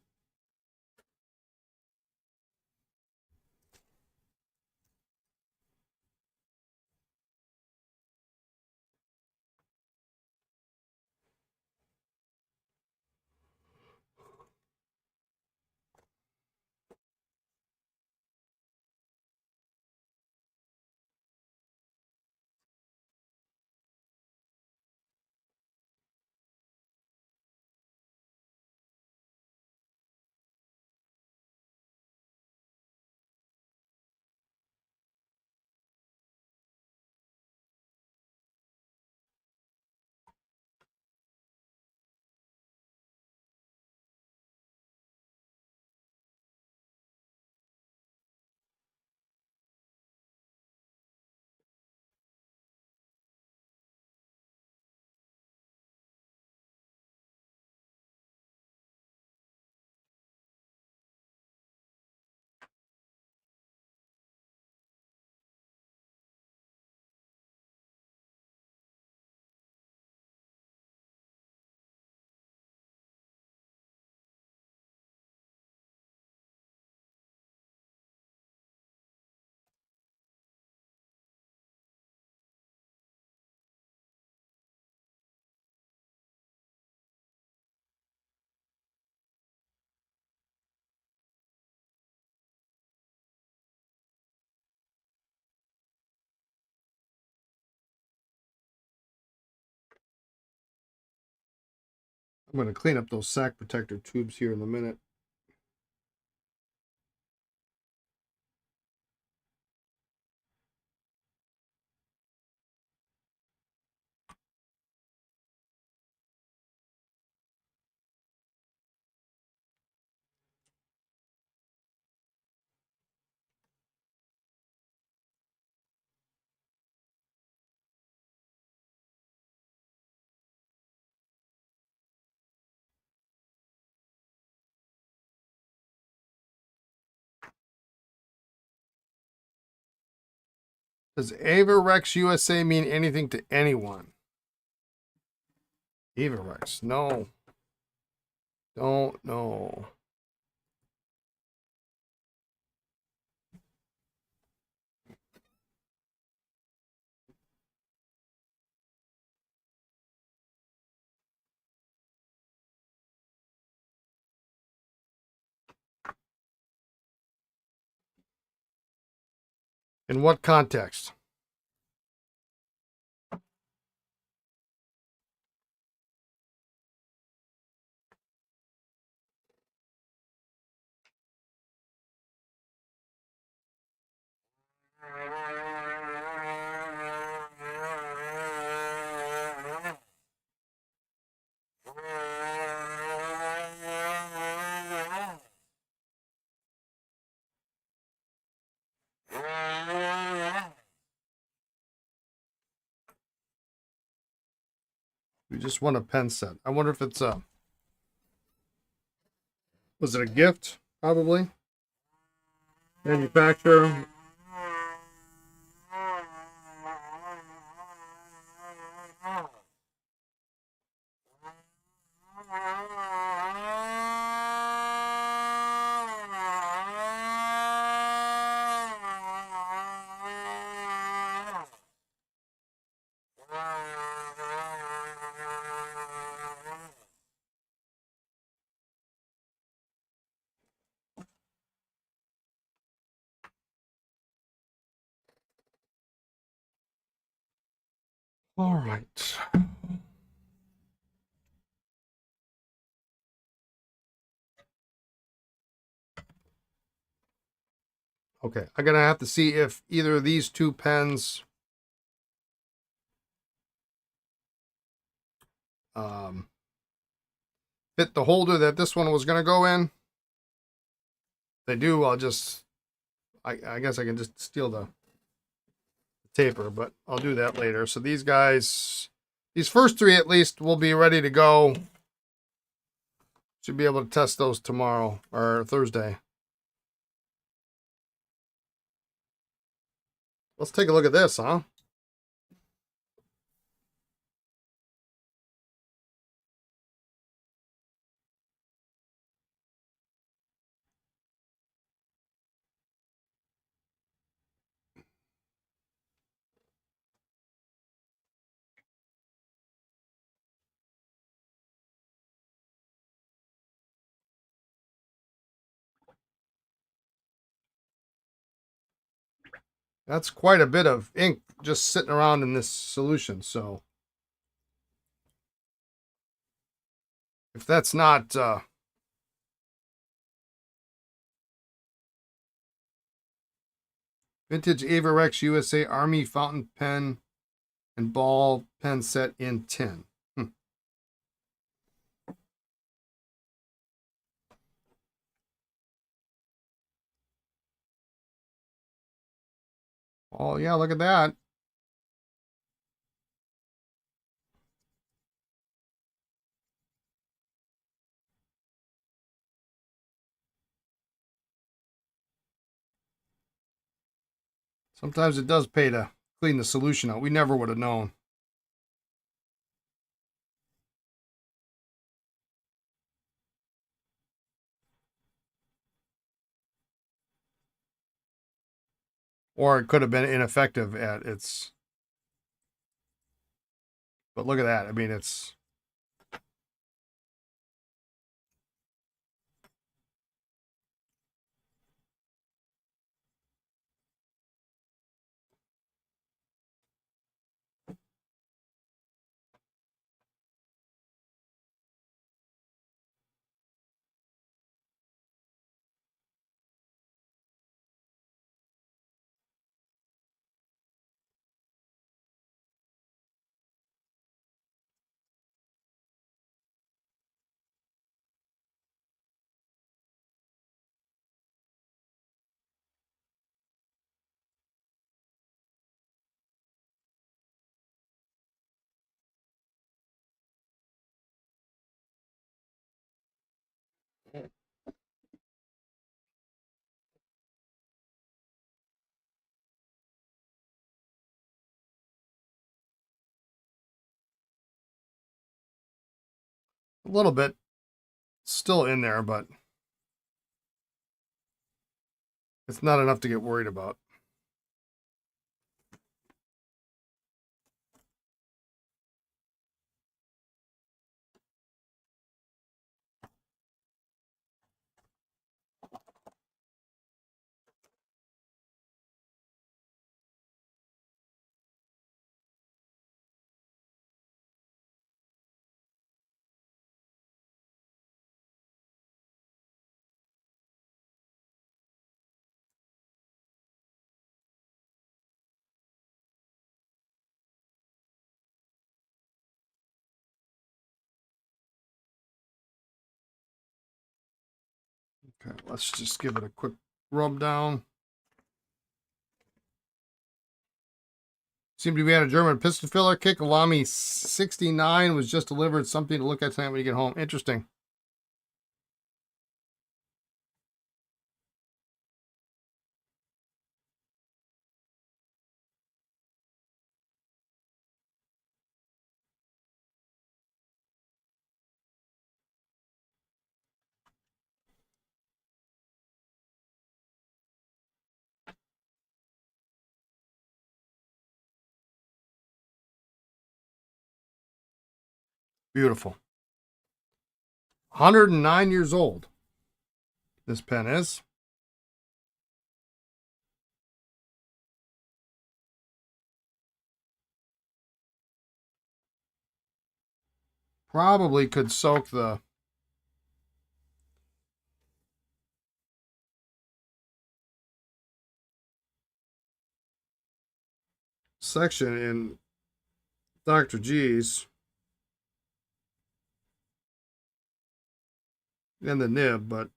I'm going to clean up those sack protector tubes here in a minute. Does Avarex USA mean anything to anyone? Avarex, no. Don't know. In what context? We just won a pen set. I wonder if it's a... Was it a gift? Probably. Manufacturer. All right. Okay, I'm gonna have to see if either of these two pens fit the holder that this one was gonna go in. If they do, I'll just, I guess I can just steal the taper, but I'll do that later. So these guys, these first three at least will be ready to go. Should be able to test those tomorrow or Thursday. Let's take a look at this, huh? That's quite a bit of ink just sitting around in this solution. So if that's not vintage Averex USA Army fountain pen and ball pen set in tin. Oh yeah, look at that. Sometimes it does pay to clean the solution out. We never would have known. Or it could have been ineffective at its. But look at that. I mean, it's. A little bit still in there, but it's not enough to get worried about. Okay, let's just give it a quick rub down. Seemed to be at a German piston filler kick. Lamy 69 was just delivered. Something to look at tonight when you get home. Interesting. Beautiful. 109 years old. This pen is. probably could soak the section in Dr. G's and the nib, but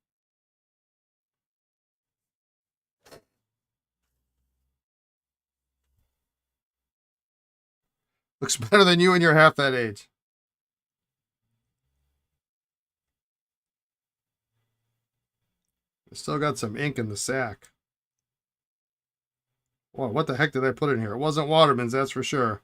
looks better than you when you're half that age. I still got some ink in the sack. Whoa, what the heck did I put in here? It wasn't Waterman's, that's for sure.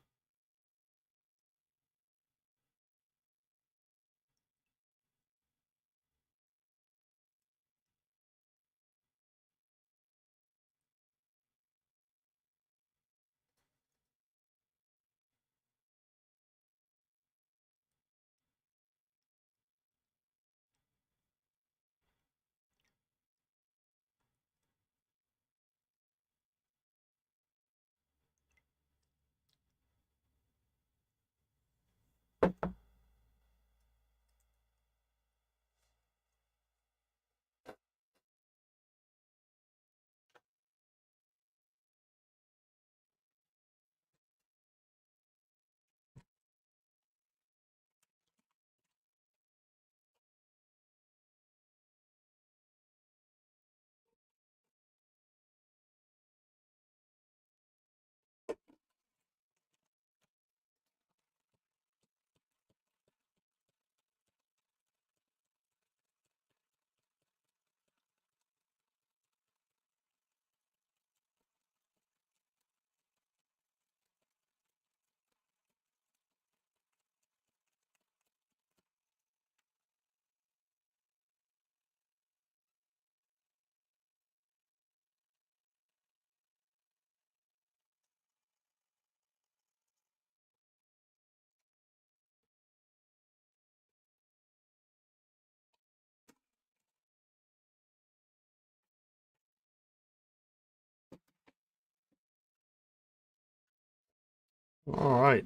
All right.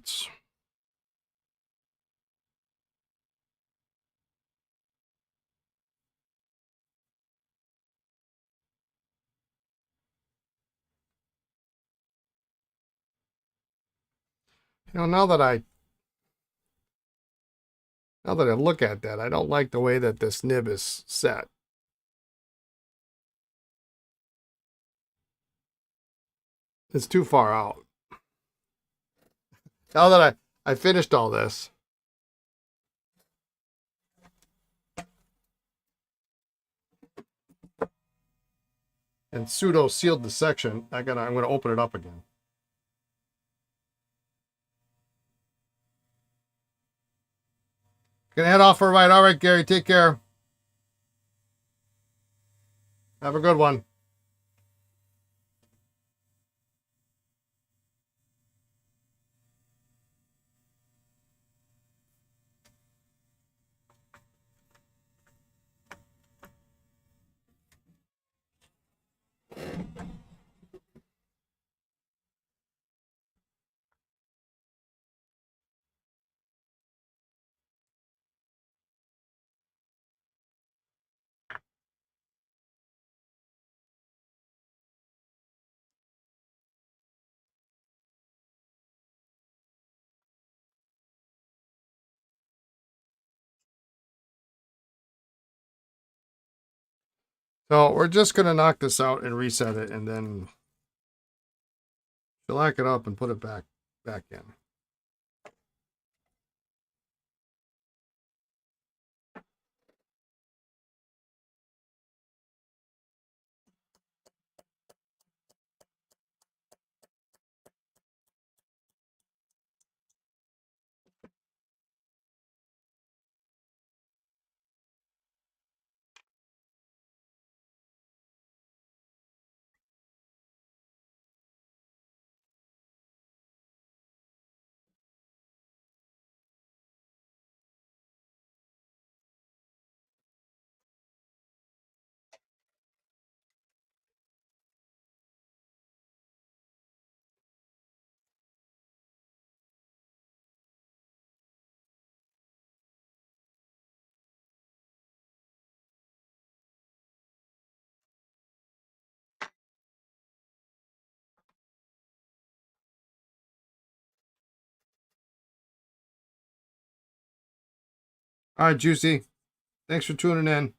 You know, now that I look at that, I don't like the way that this nib is set. It's too far out. Now that I finished all this, and pseudo sealed the section, I'm gonna open it up again. Gonna head off for a ride. All right, Gary, take care. Have a good one. So we're just gonna knock this out and reset it, and then shellac it up and put it back in. All right, Juicy. Thanks for tuning in.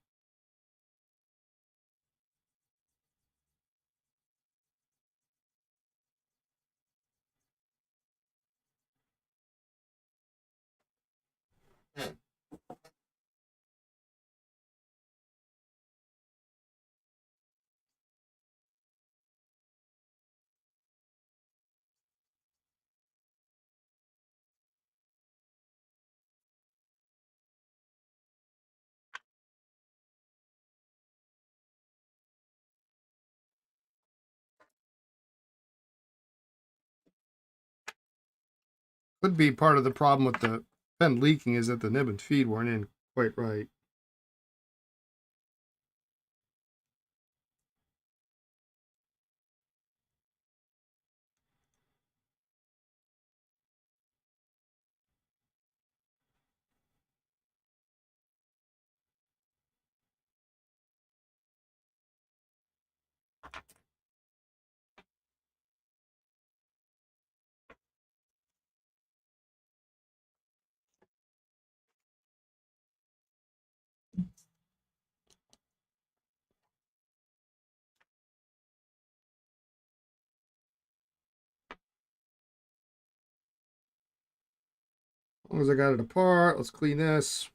Could be part of the problem with the pen leaking is that the nib and feed weren't in quite right. As long as I got it apart, let's clean this.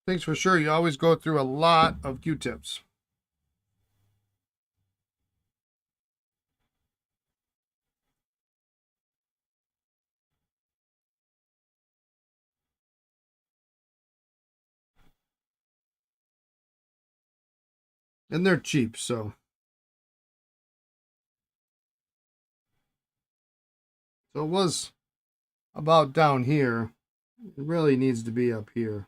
Thanks for sure. You always go through a lot of Q-tips. And they're cheap, so. So it was about down here. It really needs to be up here.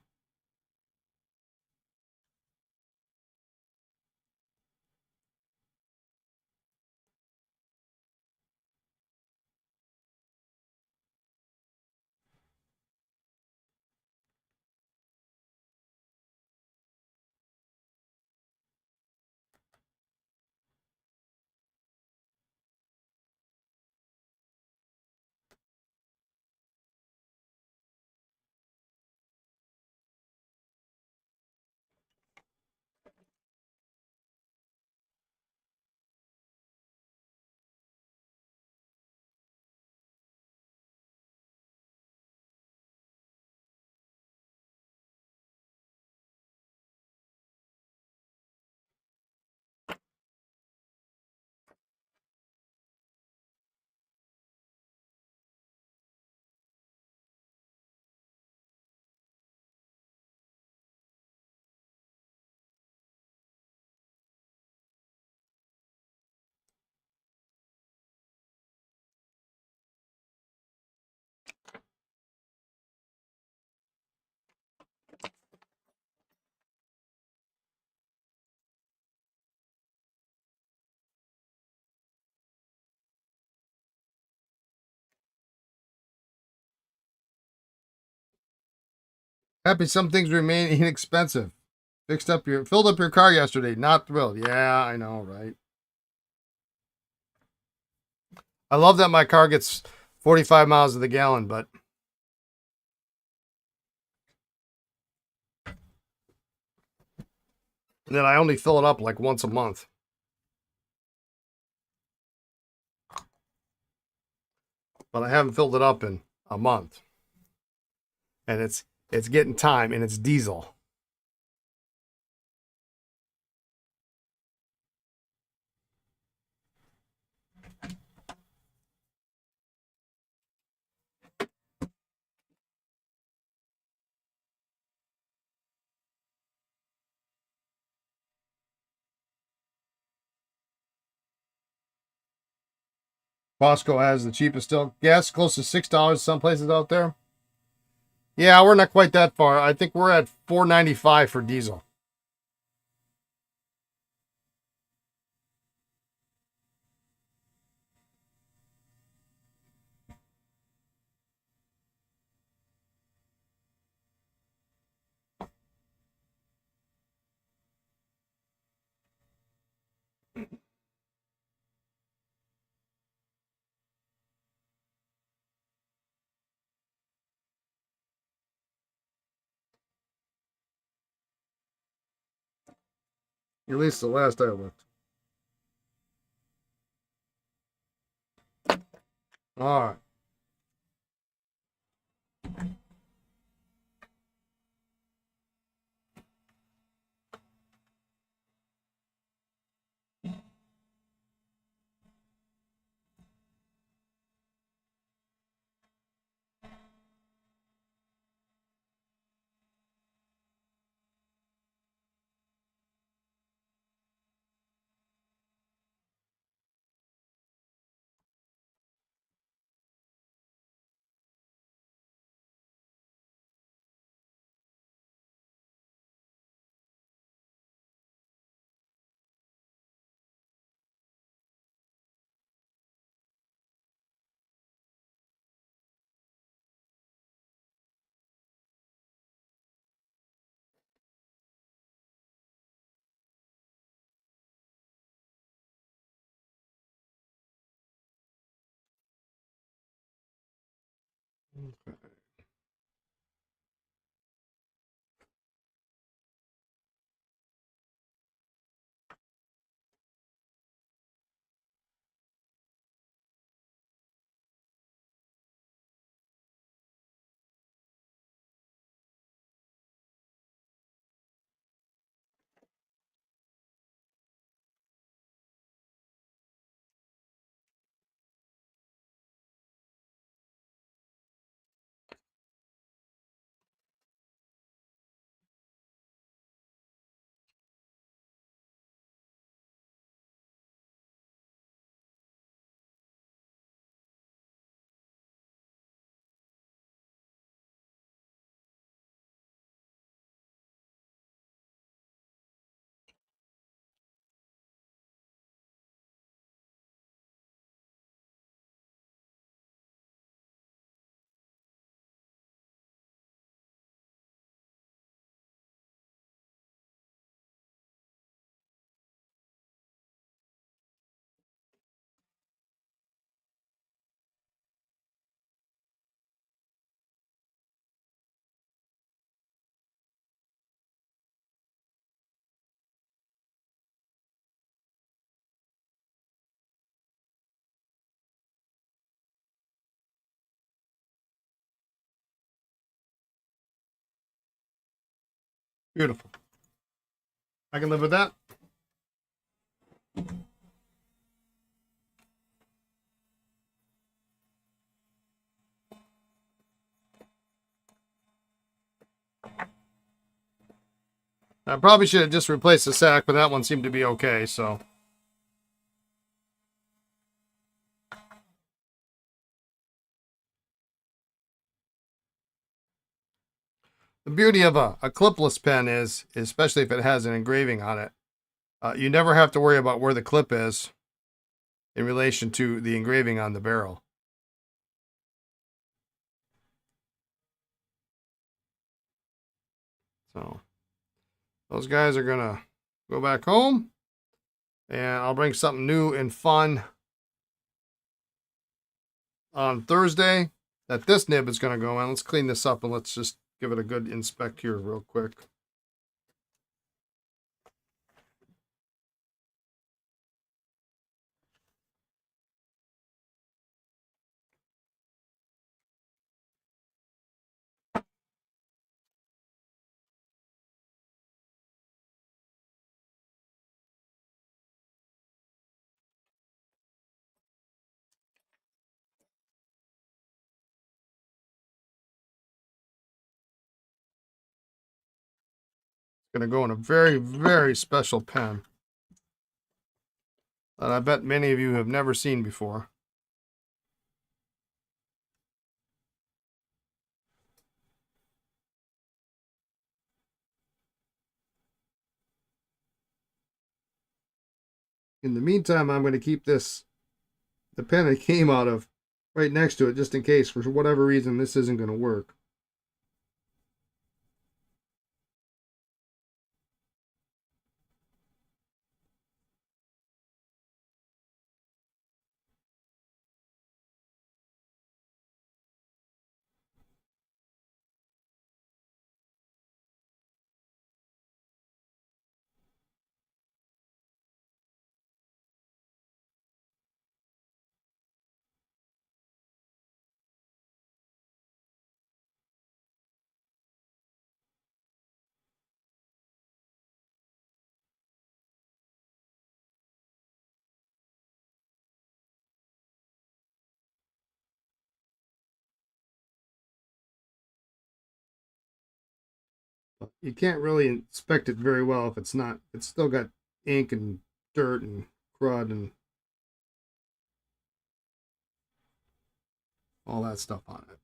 Happy some things remain inexpensive. Filled up your car yesterday. Not thrilled. Yeah, I know, right? I love that my car gets 45 miles to the gallon, but then I only fill it up like once a month. but I haven't filled it up in a month. And it's getting time, and it's diesel. Costco has the cheapest still. Gas close to $6 some places out there. Yeah, we're not quite that far. I think we're at $4.95 for diesel. At least the last I looked. All right. Beautiful. I can live with that. I probably should have just replaced the sack, but that one seemed to be okay, so. The beauty of a clipless pen is, especially if it has an engraving on it, you never have to worry about where the clip is in relation to the engraving on the barrel. So those guys are going to go back home, and I'll bring something new and fun on Thursday that this nib is going to go in. Let's clean this up and let's just give it a good inspect here real quick. going to go in a very, very special pen that I bet many of you have never seen before. In the meantime, I'm going to keep the pen it came out of, right next to it, just in case, for whatever reason, this isn't going to work. You can't really inspect it very well if it's not. It's still got ink and dirt and crud and all that stuff on it.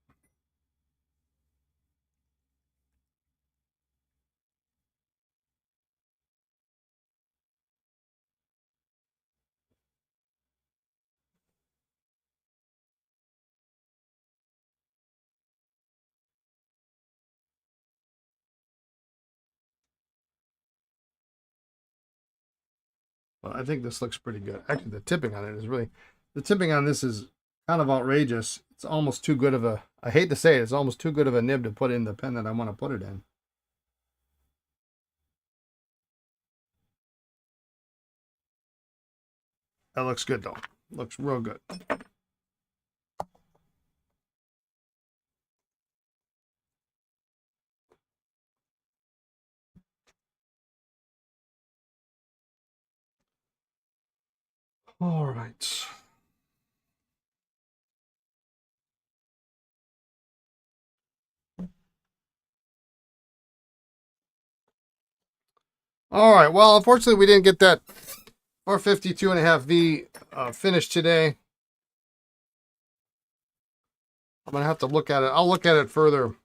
But I think this looks pretty good. Actually, the tipping on it is really, the tipping on this is kind of outrageous. It's almost too good of a, I hate to say it, it's almost too good of a nib to put in the pen that I want to put it in. That looks good though. Looks real good. All right. All right. Well, unfortunately, we didn't get that 452.5V finished today. I'm going to have to look at it. I'll look at it further.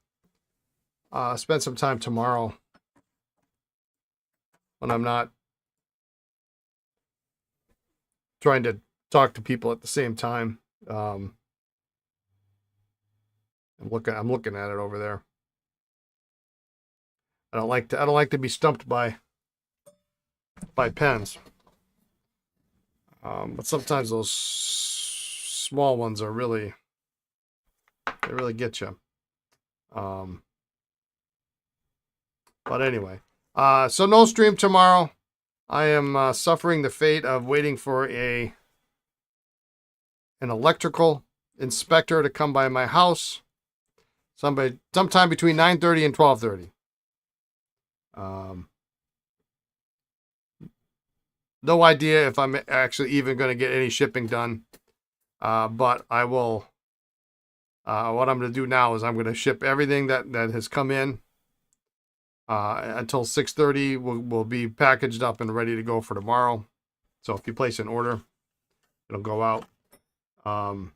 Spend some time tomorrow when I'm not trying to talk to people at the same time. I'm looking at it over there. I don't like to be stumped by pens. But sometimes those small ones are really, they really get you. But anyway, so no stream tomorrow. I am suffering the fate of waiting for an electrical inspector to come by my house sometime between 9:30 and 12:30. No idea if I'm actually even going to get any shipping done. But I will. What I'm going to do now is I'm going to ship everything that has come in. Until 6:30 will be packaged up and ready to go for tomorrow. So if you place an order, it'll go out. Other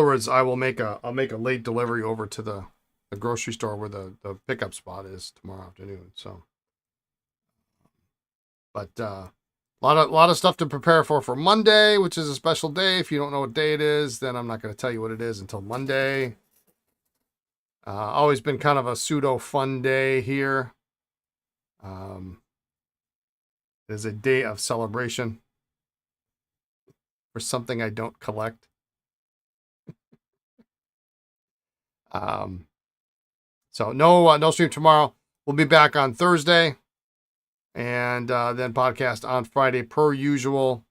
words, I'll make a late delivery over to the grocery store where the pickup spot is tomorrow afternoon. So, but a lot of stuff to prepare for Monday, which is a special day. If you don't know what day it is, then I'm not going to tell you what it is until Monday. Always been kind of a pseudo fun day here. It is a day of celebration for something I don't collect. So no stream tomorrow. We'll be back on Thursday, and then podcast on Friday per usual.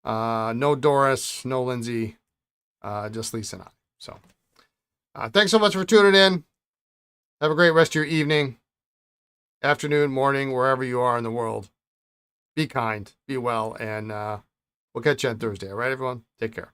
No Doris, no Lindsay, just Lisa and I. So. Thanks so much for tuning in. Have a great rest of your evening, afternoon, morning, wherever you are in the world. Be kind, be well, and we'll catch you on Thursday. All right, everyone? Take care.